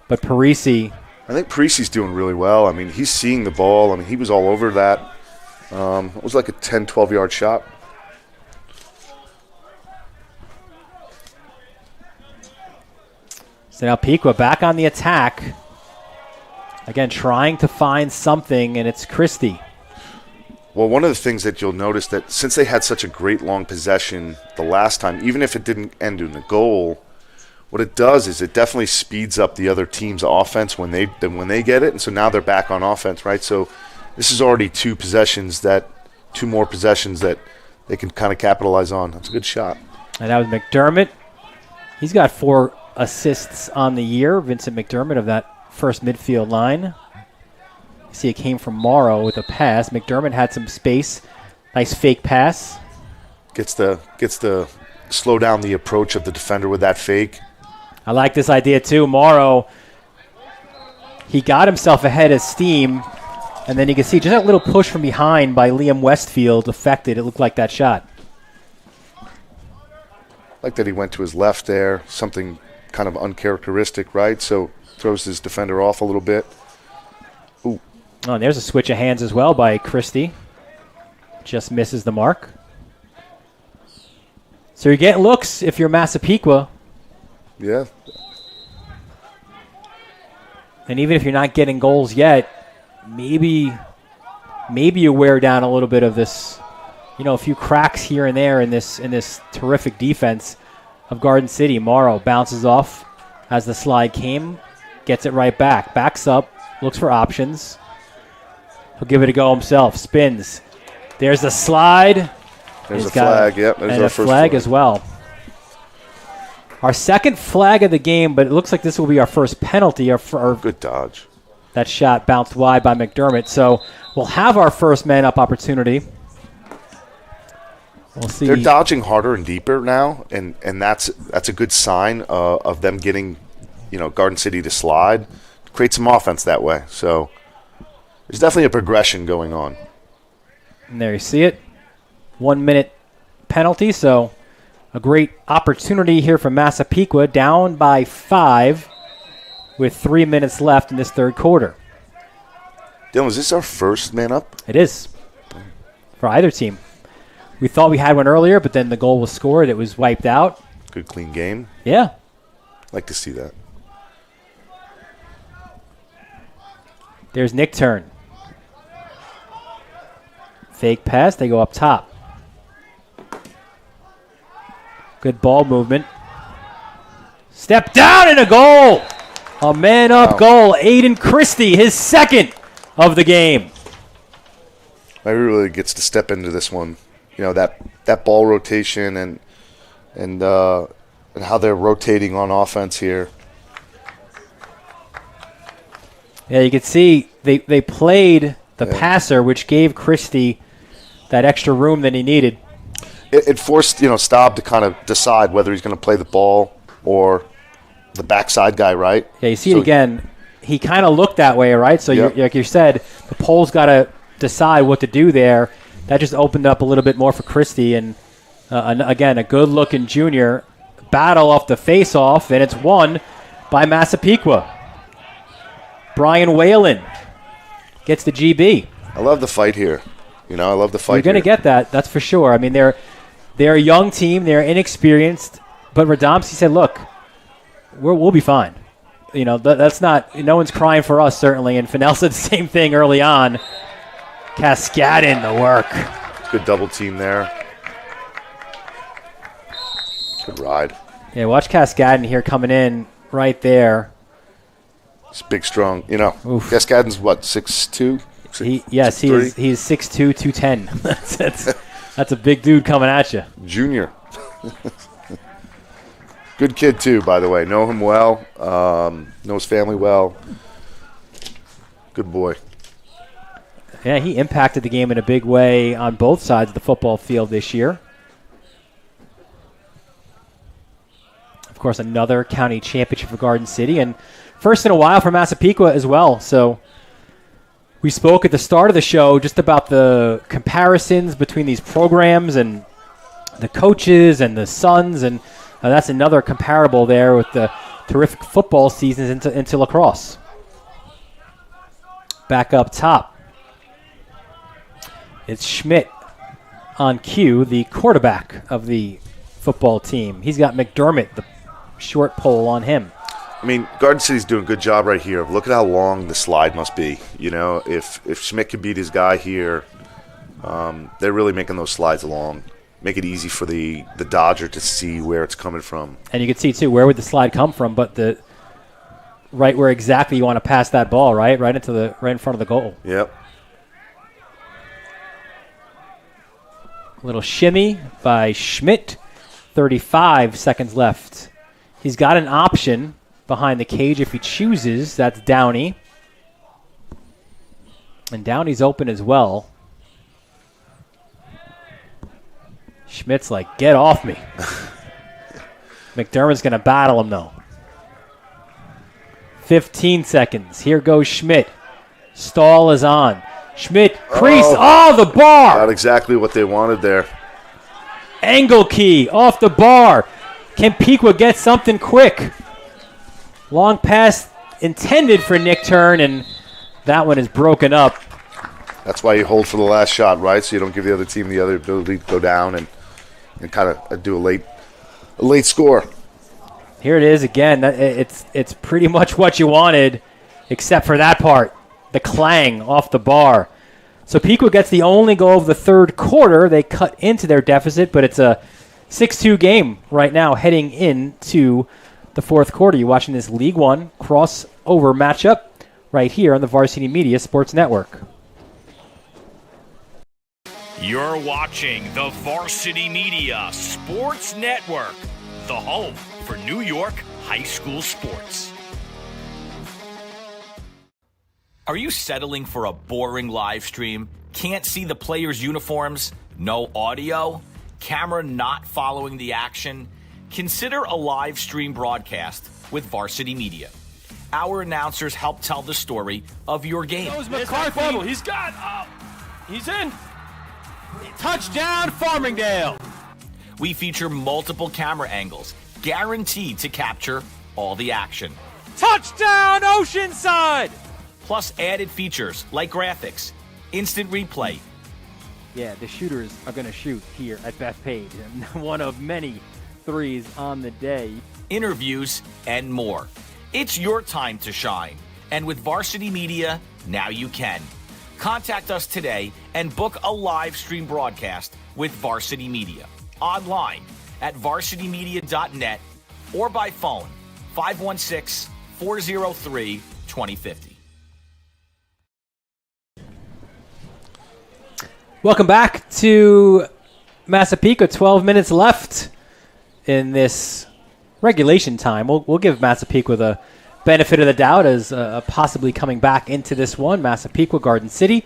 But Parisi. I think Parisi's doing really well. I mean, he's seeing the ball. I mean, he was all over that. It was like a 10, 12-yard shot. So now Pequa back on the attack. Again, trying to find something, and it's Christie. Well, one of the things that you'll notice that since they had such a great long possession the last time, even if it didn't end in a goal, what it does is it definitely speeds up the other team's offense when they get it, and so now they're back on offense, right? So this is already two more possessions that they can kind of capitalize on. That's a good shot. And that was McDermott. He's got 4 assists on the year. Vincent McDermott of that first midfield line. See, it came from Morrow with a pass. McDermott had some space. Nice fake pass. Gets the slow down the approach of the defender with that fake. I like this idea too. Morrow, he got himself ahead of steam, and then you can see just that little push from behind by Liam Westfield affected. It looked like that shot. Like that he went to his left there. Something kind of uncharacteristic, right? So throws his defender off a little bit. Ooh. Oh, and there's a switch of hands as well by Christie. Just misses the mark. So you're getting looks if you're Massapequa. Yeah. And even if you're not getting goals yet, maybe you wear down a little bit of this, a few cracks here and there in this terrific defense of Garden City. Morrow bounces off as the slide came, gets it right back, backs up, looks for options. He'll give it a go himself. Spins. There's the slide. There's a flag. Yep. There's and our a first flag as well. Our second flag of the game, but it looks like this will be our first penalty. Our good dodge. That shot bounced wide by McDermott. So we'll have our first man-up opportunity. We'll see. They're dodging harder and deeper now, and that's a good sign of them getting, Garden City to slide. Create some offense that way. So there's definitely a progression going on. And there you see it. 1 minute penalty, so a great opportunity here for Massapequa, down by 5 with 3 minutes left in this third quarter. Dylan, is this our first man up? It is for either team. We thought we had one earlier, but then the goal was scored. It was wiped out. Good, clean game. Yeah. Like to see that. There's Nick Turn. Fake pass. They go up top. Good ball movement. Step down and a goal. A man-up goal. Aiden Christie, his second of the game. Maybe really gets to step into this one. That ball rotation and how they're rotating on offense here. Yeah, you can see they played the passer, which gave Christie that extra room that he needed. It forced Staub to kind of decide whether he's going to play the ball or the backside guy, right? Yeah, you see it again. He kind of looked that way, right? So, like you said, the pole's got to decide what to do there. That just opened up a little bit more for Christie. And, again, a good-looking junior. Battle off the face-off, and it's won by Massapequa. Brian Whalen gets the GB. I love the fight here. I love the fight. You're going to get that, that's for sure. I mean, they're a young team. They're inexperienced. But Radomski said, look, we'll be fine. That's not – no one's crying for us, certainly. And Fennell said the same thing early on. Cascadin, the work. Good double team there. Good ride. Yeah, watch Cascadin here coming in right there. He's big, strong. Cascadin's what, 6'2"? Yes, he is. He's 6'2", 210. That's a big dude coming at you. Junior. Good kid, too, by the way. Know him well. Know his family well. Good boy. Yeah, he impacted the game in a big way on both sides of the football field this year. Of course, another county championship for Garden City, and first in a while for Massapequa as well. So we spoke at the start of the show just about the comparisons between these programs and the coaches and the sons, and that's another comparable there with the terrific football seasons into lacrosse. Back up top, it's Schmidt on cue, the quarterback of the football team. He's got McDermott, the short pole on him. I mean, Garden City's doing a good job right here. Look at how long the slide must be. If Schmidt can beat his guy here, they're really making those slides long. Make it easy for the Dodger to see where it's coming from. And you can see, too, where would the slide come from, but right where exactly you want to pass that ball, right? Right in front of the goal. Yep. A little shimmy by Schmidt. 35 seconds left. He's got an option behind the cage if he chooses. That's Downey. And Downey's open as well. Schmidt's like, get off me. McDermott's going to battle him, though. 15 seconds. Here goes Schmidt. Stall is on. Schmidt, crease. Oh, the bar. Not exactly what they wanted there. Angle key off the bar. Can Pequa get something quick? Long pass intended for Nick Turn, and that one is broken up. That's why you hold for the last shot, right? So you don't give the other team the other ability to go down and kind of do a late score. Here it is again. It's pretty much what you wanted, except for that part, the clang off the bar. So Pequa gets the only goal of the third quarter. They cut into their deficit, but it's a 6-2 game right now heading into the fourth quarter. You're watching this League One crossover matchup right here on the Varsity Media Sports Network. You're watching the Varsity Media Sports Network, the home for New York high school sports. Are you settling for a boring live stream? Can't see the players' uniforms? No audio? Camera not following the action? Consider a live stream broadcast with Varsity Media. Our announcers help tell the story of your game. Goes McCarthy. He's got. Oh, he's in. Touchdown, Farmingdale. We feature multiple camera angles, guaranteed to capture all the action. Touchdown, Oceanside. Plus added features like graphics, instant replay. Yeah, the shooters are going to shoot here at Bethpage. One of many threes on the day. Interviews, and more. It's your time to shine. And with Varsity Media, now you can. Contact us today and book a live stream broadcast with Varsity Media. Online at varsitymedia.net or by phone 516-403-2050. Welcome back to Massapequa. 12 minutes left in this regulation time. We'll give Massapequa the benefit of the doubt as possibly coming back into this one. Massapequa, Garden City,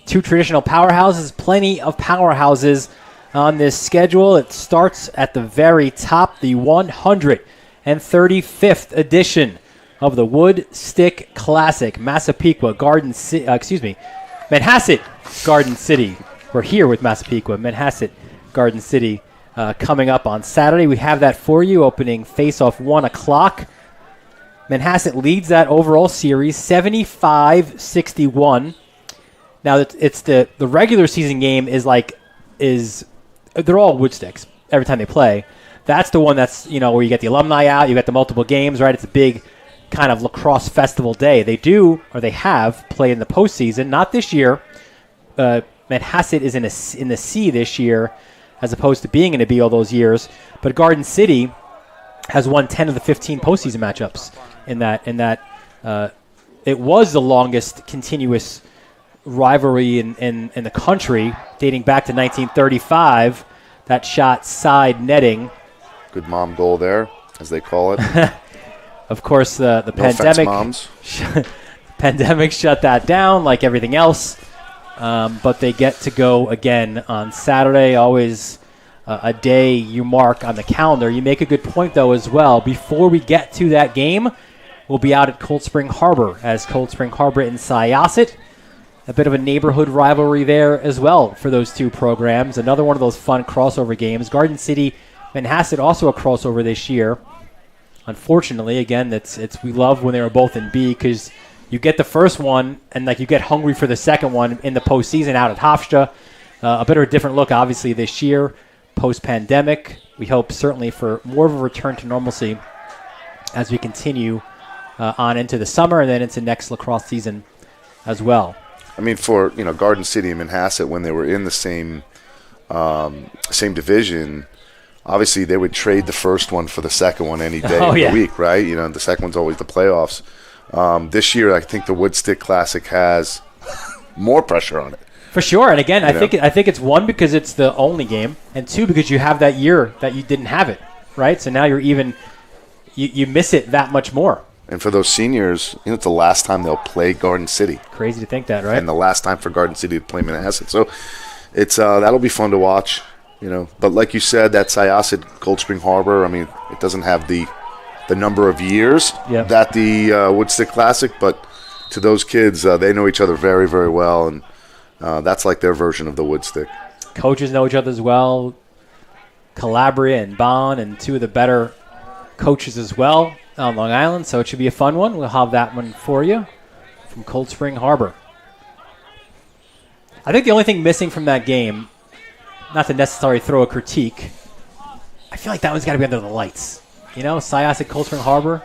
two traditional powerhouses, plenty of powerhouses on this schedule. It starts at the very top, the 135th edition of the Wood Stick Classic, Massapequa, Manhasset, Garden City. We're here with Massapequa, Manhasset, Garden City, coming up on Saturday. We have that for you, opening face-off 1 o'clock. Manhasset leads that overall series 75-61. Now it's the regular season game is they're all wood sticks every time they play. That's the one that's where you get the alumni out, you get the multiple games, right? It's a big kind of lacrosse festival day. They have played in the postseason. Not this year. Manhasset is in the C this year, as opposed to being in a B all those years. But Garden City has won 10 of the 15 postseason matchups in that. It was the longest continuous rivalry in the country, dating back to 1935. That shot side netting. Good mom goal there, as they call it. Of course, the No pandemic offense, moms. pandemic shut that down like everything else. But they get to go again on Saturday, always a day you mark on the calendar. You make a good point, though, as well. Before we get to that game, we'll be out at Cold Spring Harbor, as Cold Spring Harbor and Syosset. A bit of a neighborhood rivalry there as well for those two programs. Another one of those fun crossover games. Garden City, Manhasset, also a crossover this year. Unfortunately, again, we love when they were both in B, because you get the first one and you get hungry for the second one in the postseason out at Hofstra. A bit of a different look, obviously, this year, post-pandemic. We hope certainly for more of a return to normalcy as we continue on into the summer and then into next lacrosse season as well. I mean, for Garden City and Manhasset, when they were in the same division, obviously they would trade the first one for the second one any day of the week, right? The second one's always the playoffs. This year, I think the Woodstick Classic has more pressure on it. For sure, and again, I think it's one, because it's the only game, and two, because you have that year that you didn't have it, right? So now you're even you miss it that much more. And for those seniors, it's the last time they'll play Garden City. Crazy to think that, right? And the last time for Garden City to play Manhasset. So it's that'll be fun to watch, But like you said, that Syosset Cold Spring Harbor, I mean, it doesn't have the number of years that the Woodstick Classic, but to those kids, they know each other very, very well, and that's like their version of the Woodstick. Coaches know each other as well. Calabria and Bond, and two of the better coaches as well on Long Island, so it should be a fun one. We'll have that one for you from Cold Spring Harbor. I think the only thing missing from that game, not to necessarily throw a critique, I feel like that one's got to be under the lights. Syosset, Cold Spring Harbor.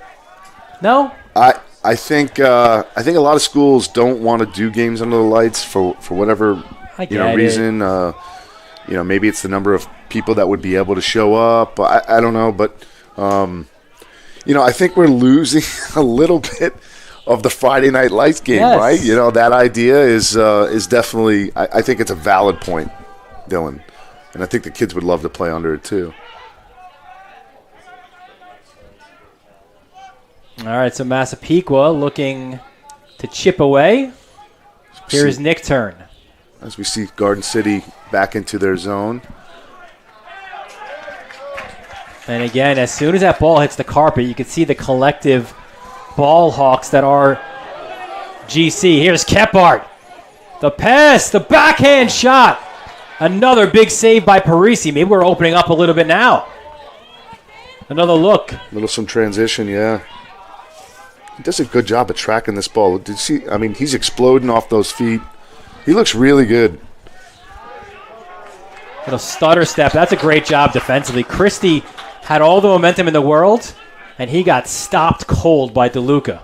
No? I think a lot of schools don't want to do games under the lights for whatever reason. Maybe it's the number of people that would be able to show up. I don't know, but I think we're losing a little bit of the Friday Night Lights game, right? That idea is definitely. I think it's a valid point, Dylan, and I think the kids would love to play under it too. All right, so Massapequa looking to chip away. Here's Nick Turn. As we see Garden City back into their zone. And again, as soon as that ball hits the carpet, you can see the collective ball hawks that are GC. Here's Kephart. The pass, the backhand shot. Another big save by Parisi. Maybe we're opening up a little bit now. Another look. Some transition, yeah. He does a good job of tracking this ball. Did you see? I mean, he's exploding off those feet. He looks really good. Little stutter step. That's a great job defensively. Christie had all the momentum in the world, and he got stopped cold by DeLuca.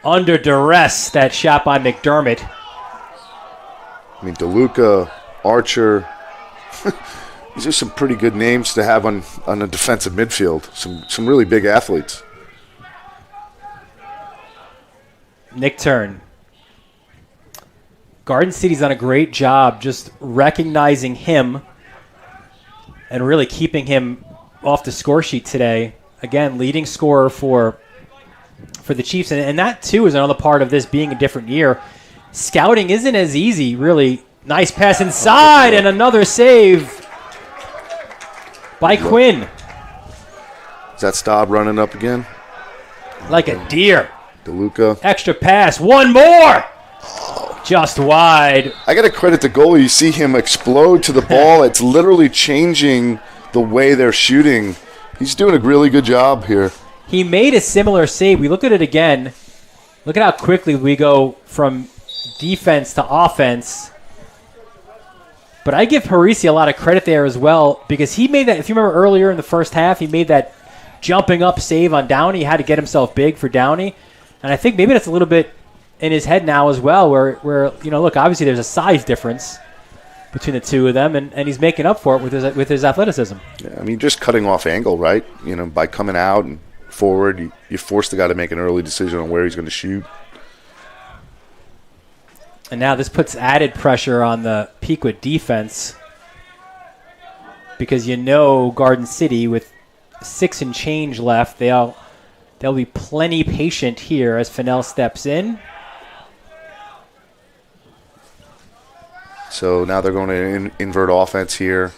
Under duress, that shot by McDermott. I mean, DeLuca, Archer. These are some pretty good names to have on a defensive midfield. Some really big athletes. Nick Turn. Garden City's done a great job just recognizing him and really keeping him off the score sheet today. Again, leading scorer for the Chiefs. And that, too, is another part of this being a different year. Scouting isn't as easy, really. Nice pass inside and another save by Quinn. Is that Staub running up again? Like a deer. DeLuca. Extra pass. One more. Just wide. I got to credit the goalie. You see him explode to the ball. It's literally changing the way they're shooting. He's doing a really good job here. He made a similar save. We looked at it again. Look at how quickly we go from defense to offense. But I give Parisi a lot of credit there as well because he made that, if you remember earlier in the first half, he made that jumping up save on Downey. He had to get himself big for Downey. And I think maybe that's a little bit in his head now as well where look, obviously there's a size difference between the two of them, and he's making up for it with his athleticism. Yeah, I mean, just cutting off angle, right? By coming out and forward, you force the guy to make an early decision on where he's going to shoot. And now this puts added pressure on the Pequa defense because Garden City with 6 and change left, they'll be plenty patient here as Fennell steps in. So now they're going to invert offense here.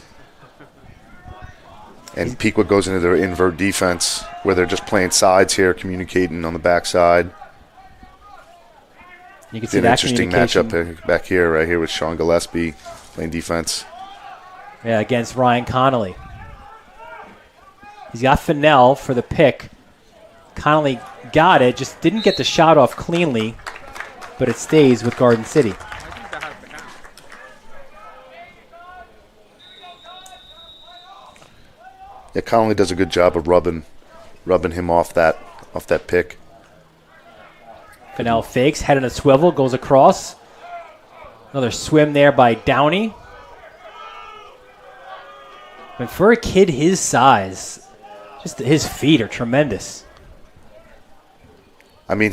And Pequa goes into their invert defense where they're just playing sides here, communicating on the backside. You can see an that interesting matchup back here, right here with Sean Gillespie playing defense. Yeah, against Ryan Connolly. He's got Fennell for the pick. Connolly got it, just didn't get the shot off cleanly, but it stays with Garden City. Yeah, Connolly does a good job of rubbing him off that pick. Fennell fakes, head in a swivel, goes across. Another swim there by Downey. But for a kid his size, just his feet are tremendous. I mean,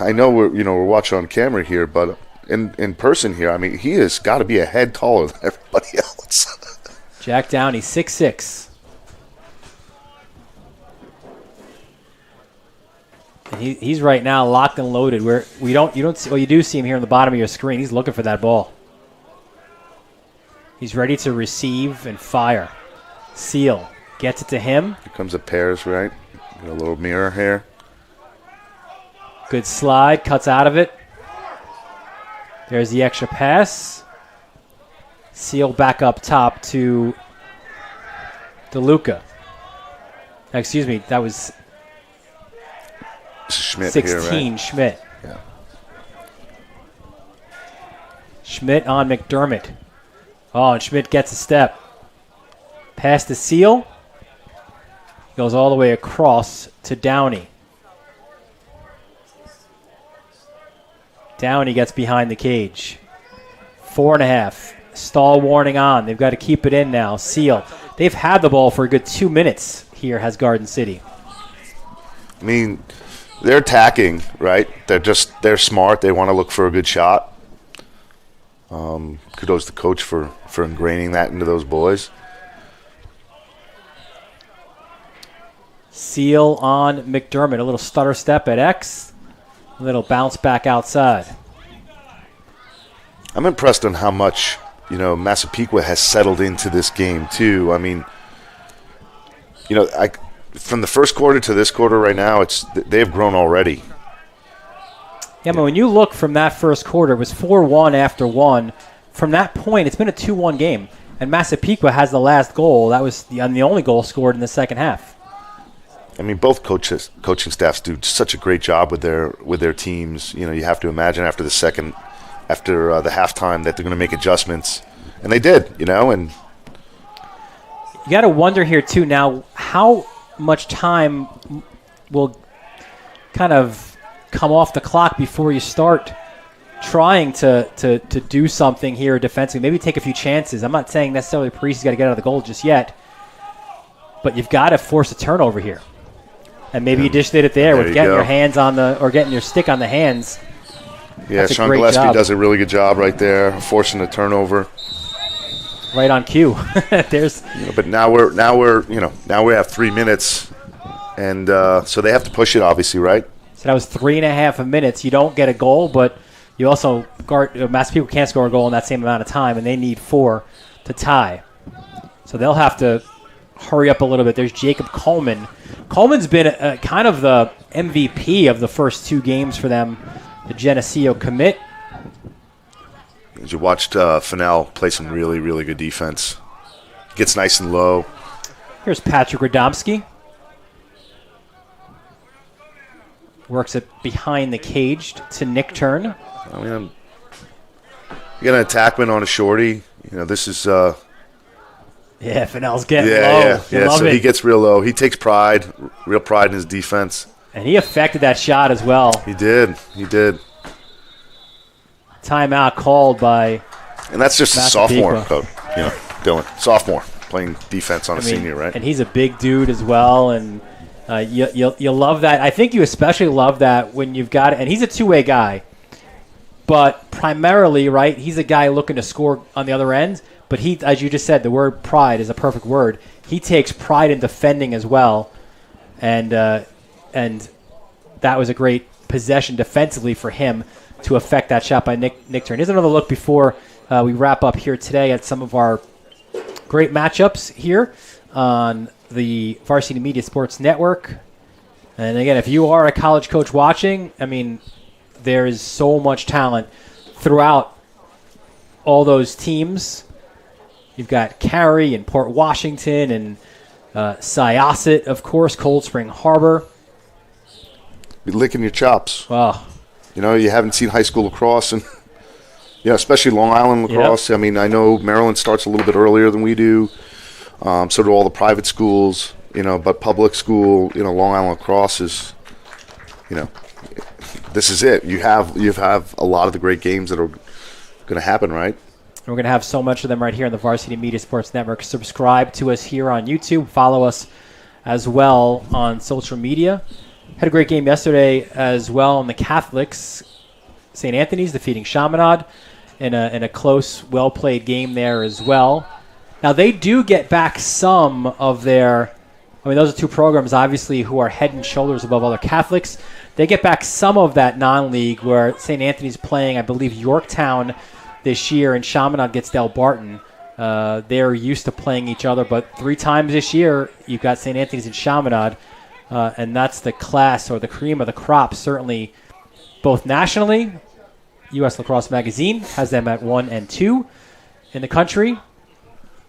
I know we're watching on camera here, but in person here, I mean, he has got to be a head taller than everybody else. Jack Downey, 6'6". And he's right now locked and loaded. Where you don't see, well, you do see him here on the bottom of your screen. He's looking for that ball. He's ready to receive and fire. Seal gets it to him. Here comes a pairs, right? Got a little mirror here. Good slide, cuts out of it. There's the extra pass. Seal back up top to DeLuca. Excuse me, that was Schmidt 16, here, right? Schmidt. Yeah. Schmidt on McDermott. Oh, and Schmidt gets a step. Pass to Seal. Goes all the way across to Downey. Downey gets behind the cage. 4.5. Stall warning on. They've got to keep it in now. Seal. They've had the ball for a good 2 minutes here, has Garden City. I mean, they're attacking, right? They're smart. They want to look for a good shot. Kudos to coach for ingraining that into those boys. Seal on McDermott. A little stutter step at X. A little bounce back outside. I'm impressed on how much, Massapequa has settled into this game, too. I mean, from the first quarter to this quarter right now, they've grown already. Yeah, but when you look from that first quarter, it was 4-1 after 1. From that point, it's been a 2-1 game. And Massapequa has the last goal. That was the only goal scored in the second half. I mean, both coaching staffs do such a great job with their teams. You have to imagine after the halftime that they're going to make adjustments, and they did. And you got to wonder here too. Now, how much time will kind of come off the clock before you start trying to do something here defensively? Maybe take a few chances. I'm not saying necessarily Parisi's got to get out of the goal just yet, but you've got to force a turnover here. And maybe you just did it there with getting your hands on getting your stick on the hands. Yeah, Sean Gillespie does a really good job right there, forcing the turnover. Right on cue. But now we have 3 minutes, and so they have to push it, obviously, right? So that was 3.5 minutes. You don't get a goal, but you also Massapequa can't score a goal in that same amount of time, and they need 4 to tie. So they'll have to hurry up a little bit. There's Jacob Coleman. Coleman's been kind of the MVP of the first 2 games for them, the Geneseo commit. As you watched Fennell play some really, really good defense. Gets nice and low. Here's Patrick Radomski. Works it behind the cage to Nick Turn. I mean, you got an attackman on a shorty. This is Yeah, Fennell's getting low. Yeah. So he gets real low. He takes real pride in his defense. And he affected that shot as well. He did. Timeout called by And that's just Massapequa. a sophomore coach, Dylan. Sophomore playing defense on a senior, right? And he's a big dude as well, and you love that. I think you especially love that when you've got it. And he's a two-way guy, but primarily, right, he's a guy looking to score on the other end. But he, as you just said, the word pride is a perfect word. He takes pride in defending as well, and that was a great possession defensively for him to affect that shot by Nick Turn. Here's another look before we wrap up here today at some of our great matchups here on the Varsity Media Sports Network. And again, if you are a college coach watching, I mean, there is so much talent throughout all those teams. You've got Cary and Port Washington and Syosset, of course, Cold Spring Harbor. You're licking your chops. Oh. You haven't seen high school lacrosse, and especially Long Island lacrosse. Yep. I mean, I know Maryland starts a little bit earlier than we do. So do all the private schools, but public school, Long Island lacrosse is, this is it. You have a lot of the great games that are going to happen, right? We're going to have so much of them right here on the Varsity Media Sports Network. Subscribe to us here on YouTube. Follow us as well on social media. Had a great game yesterday as well on the Catholics. St. Anthony's defeating Chaminade in a close, well-played game there as well. Now, they do get back some of their – I mean, those are two programs, obviously, who are head and shoulders above other Catholics. They get back some of that non-league where St. Anthony's playing, I believe, Yorktown this year, and Chaminade gets Del Barton. They're used to playing each other, but 3 times this year, you've got St. Anthony's and Chaminade, and that's the class or the cream of the crop, certainly both nationally. U.S. Lacrosse Magazine has them at 1 and 2 in the country.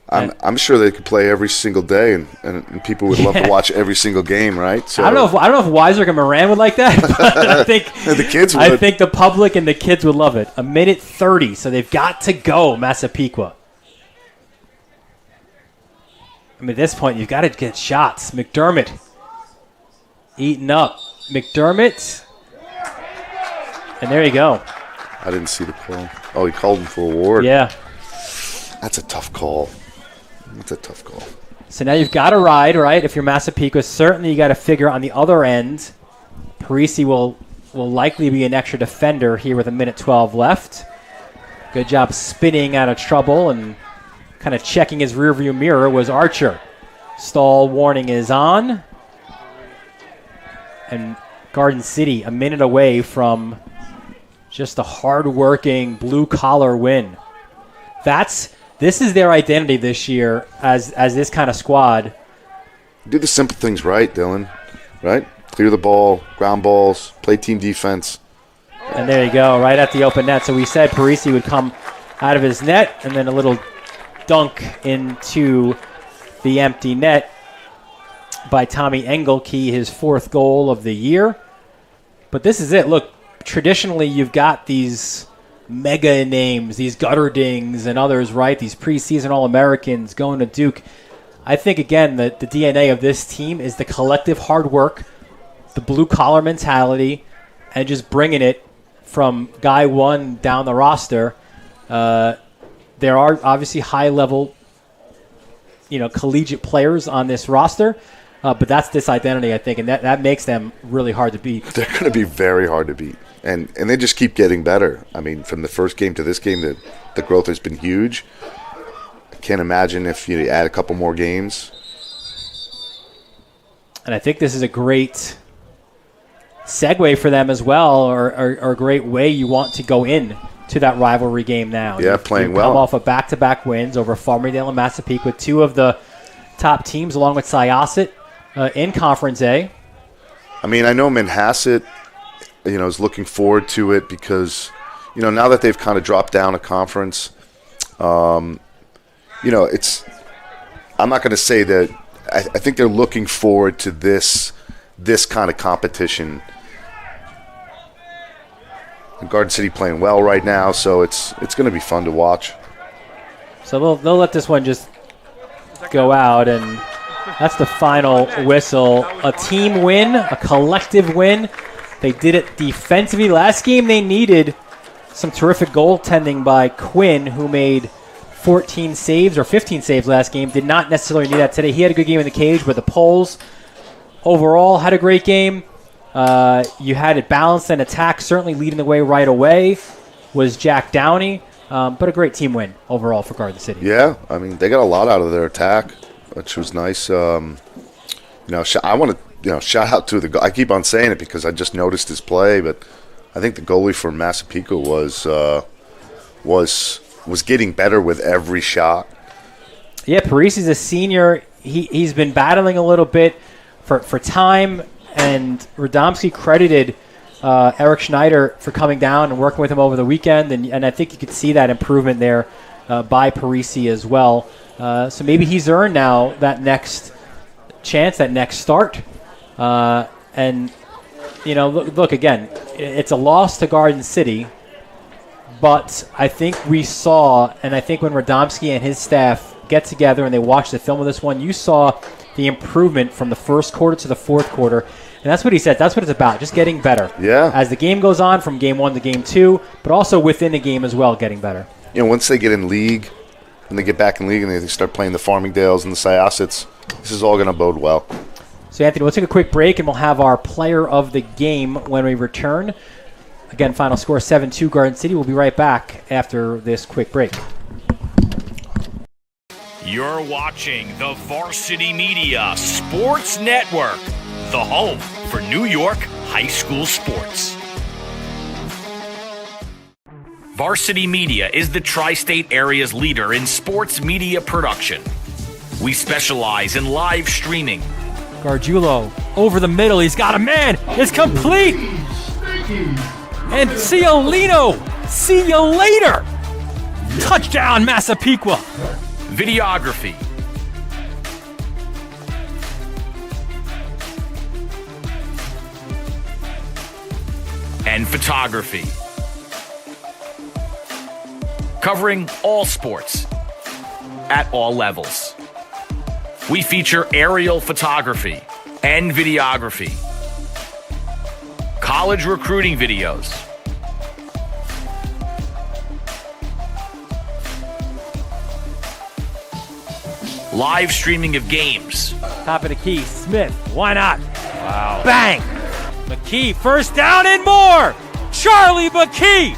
I'm sure they could play every single day, and people would love to watch every single game, right? So I don't know if Weiser and Moran would like that, but I think the kids would. I think the public and the kids would love it. 1:30, so they've got to go, Massapequa. I mean, at this point, you've got to get shots. McDermott eating up. McDermott, and there you go. I didn't see the call. Oh, he called him for a ward. Yeah. That's a tough call. That's a tough call. So now you've got to ride, right? If you're Massapequa, certainly you got to figure on the other end. Parisi will likely be an extra defender here with 1:12 left. Good job spinning out of trouble and kind of checking his rearview mirror was Archer. Stall warning is on. And Garden City a minute away from just a hard-working blue-collar win. This is their identity this year as this kind of squad. Do the simple things right, Dylan. Right? Clear the ball, ground balls, play team defense. And there you go, right at the open net. So we said Parisi would come out of his net and then a little dunk into the empty net by Tommy Engelke, his 4th goal of the year. But this is it. Look, traditionally you've got these mega names, these Gutterdings and others, right? These preseason All-Americans going to Duke. I think, again, the DNA of this team is the collective hard work, the blue-collar mentality, and just bringing it from guy one down the roster. There are obviously high-level, collegiate players on this roster, but that's this identity, I think, and that makes them really hard to beat. They're going to be very hard to beat. And they just keep getting better. I mean, from the first game to this game, the growth has been huge. I can't imagine if you add a couple more games. And I think this is a great segue for them as well, or a great way you want to go in to that rivalry game now. Yeah, playing well. Come off of back-to-back wins over Farmingdale and Massapequa, 2 of the top teams, along with Syosset in Conference A. I mean, I know Manhasset is looking forward to it because, now that they've kind of dropped down a conference, it's – I'm not going to say that – I think they're looking forward to this kind of competition Garden City playing well right now, so it's going to be fun to watch. So they'll let this one just go out, and that's the final whistle. A team win, a collective win. They did it defensively. Last game they needed some terrific goaltending by Quinn, who made 14 saves or 15 saves last game. Did not necessarily need that today. He had a good game in the cage, but the Poles overall had a great game. You had it balanced and attack. Certainly leading the way right away was Jack Downey, but a great team win overall for Garden City. Yeah, I mean, they got a lot out of their attack, which was nice. I want to shout out to I keep on saying it because I just noticed his play, but I think the goalie for Massapequa was getting better with every shot. Yeah, Parisi's a senior. He's been battling a little bit for time, and Radomski credited Eric Schneider for coming down and working with him over the weekend, and I think you could see that improvement there by Parisi as well. So maybe he's earned now that next chance, that next start. And, look, again, it's a loss to Garden City, but I think we saw, and I think when Radomski and his staff get together and they watch the film of this one, you saw the improvement from the first quarter to the fourth quarter. And that's what he said. That's what it's about, just getting better. Yeah. As the game goes on from game 1 to game 2, but also within the game as well, getting better. Once they get in league, when they get back in league and they start playing the Farmingdales and the Syosset's, this is all going to bode well. So, Anthony, we'll take a quick break, and we'll have our player of the game when we return. Again, final score 7-2 Garden City. We'll be right back after this quick break. You're watching the Varsity Media Sports Network, the home for New York high school sports. Varsity Media is the tri-state area's leader in sports media production. We specialize in live streaming. Gargiulo over the middle. He's got a man. It's complete. And Ciolino. See you later. Touchdown, Massapequa. Videography. And photography. Covering all sports at all levels. We feature aerial photography and videography, college recruiting videos, live streaming of games. Top of the key, Smith. Why not? Wow. Bang. McKee, first down and more. Charlie McKee.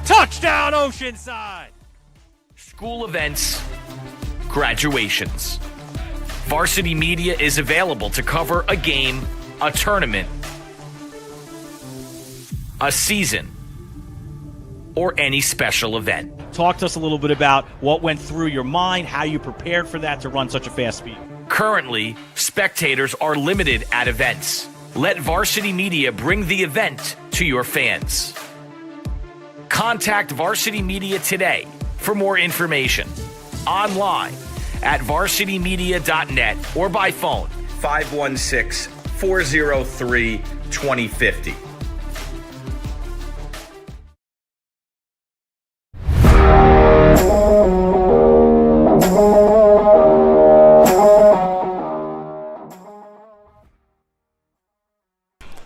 Touchdown, Oceanside. School events, graduations. Varsity Media is available to cover a game, a tournament, a season, or any special event. Talk to us a little bit about what went through your mind, how you prepared for that to run such a fast speed. Currently, spectators are limited at events. Let Varsity Media bring the event to your fans. Contact Varsity Media today for more information. Online at varsitymedia.net or by phone 516-403-2050.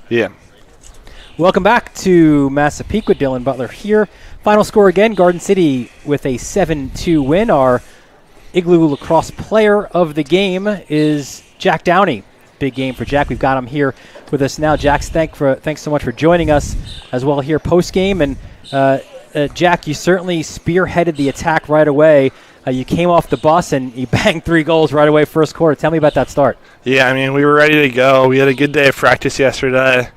Yeah. Welcome back to Massapequa. Dylan Butler here. Final score again, Garden City with a 7-2 win. Our Igloo Lacrosse player of the game is Jack Downey. Big game for Jack. We've got him here with us now. Jack, thanks so much for joining us as well here post-game. And Jack, you certainly spearheaded the attack right away. You came off the bus and you banged 3 goals right away first quarter. Tell me about that start. Yeah, I mean, we were ready to go. We had a good day of practice yesterday.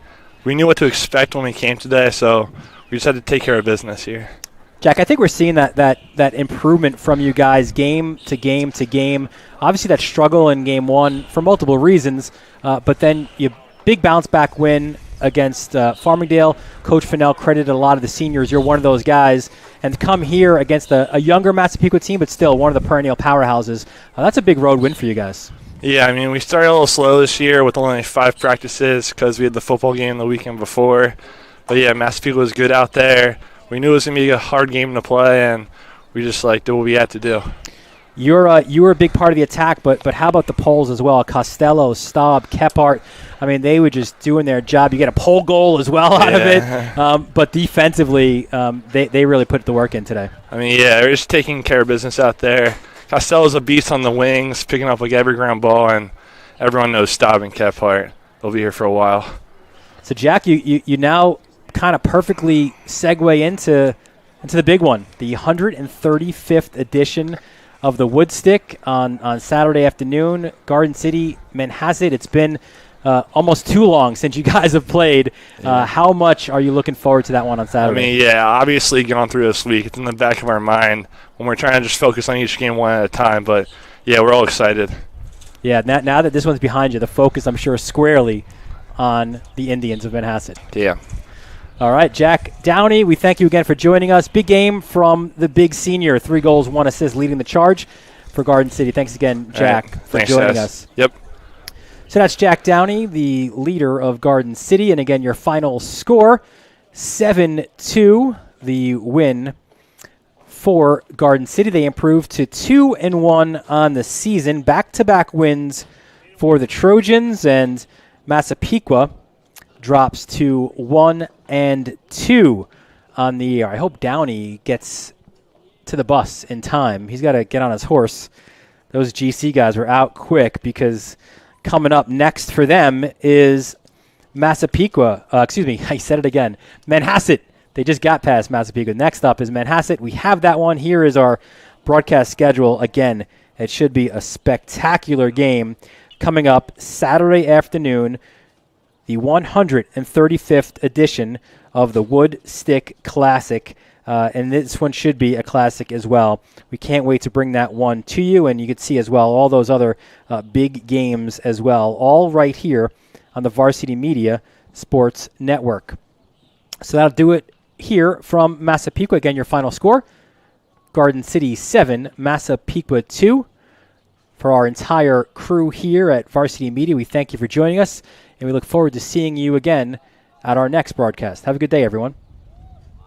We knew what to expect when we came today, so we just had to take care of business here. Jack, I think we're seeing that improvement from you guys game to game to game. Obviously, that struggle in game 1 for multiple reasons, but then you big bounce back win against Farmingdale. Coach Fennell credited a lot of the seniors. You're one of those guys. And to come here against a younger Massapequa team, but still one of the perennial powerhouses, that's a big road win for you guys. Yeah, I mean, we started a little slow this year with only 5 practices because we had the football game the weekend before. But yeah, Massapequa was good out there. We knew it was going to be a hard game to play, and we just did what we had to do. You were a big part of the attack, but how about the poles as well? Costello, Staub, Kephart. I mean, they were just doing their job. You get a pole goal as well out of it. But defensively, they really put the work in today. I mean, yeah, they're just taking care of business out there. Costello's a beast on the wings, picking up every ground ball, and everyone knows Staub and Kephart. They'll be here for a while. So, Jack, you now kind of perfectly segue into the big one, the 135th edition of the Woodstick on Saturday afternoon, Garden City, Manhasset. It's been almost too long since you guys have played. How much are you looking forward to that one on Saturday? I mean, yeah, obviously going through this week, it's in the back of our mind when we're trying to just focus on each game one at a time. But, yeah, we're all excited. Yeah, now that this one's behind you, the focus, I'm sure, is squarely on the Indians of Manhasset. Yeah. All right, Jack Downey, we thank you again for joining us. Big game from the big senior, 3 goals, 1 assist, leading the charge for Garden City. Thanks again, Jack, for joining us. Yep. So that's Jack Downey, the leader of Garden City. And again, your final score, 7-2, the win for Garden City. They improved to 2-1 on the season. Back-to-back wins for the Trojans, and Massapequa drops to 1-2 on the year. I hope Downey gets to the bus in time. He's got to get on his horse. Those GC guys were out quick, because coming up next for them is Massapequa. I said it again. Manhasset. They just got past Massapequa. Next up is Manhasset. We have that one. Here is our broadcast schedule. Again, it should be a spectacular game coming up Saturday afternoon, the 135th edition of the Wood Stick Classic. And this one should be a classic as well. We can't wait to bring that one to you, and you can see as well all those other big games as well, all right here on the Varsity Media Sports Network. So that'll do it here from Massapequa. Again, your final score, Garden City 7, Massapequa 2. For our entire crew here at Varsity Media, we thank you for joining us, and we look forward to seeing you again at our next broadcast. Have a good day, everyone.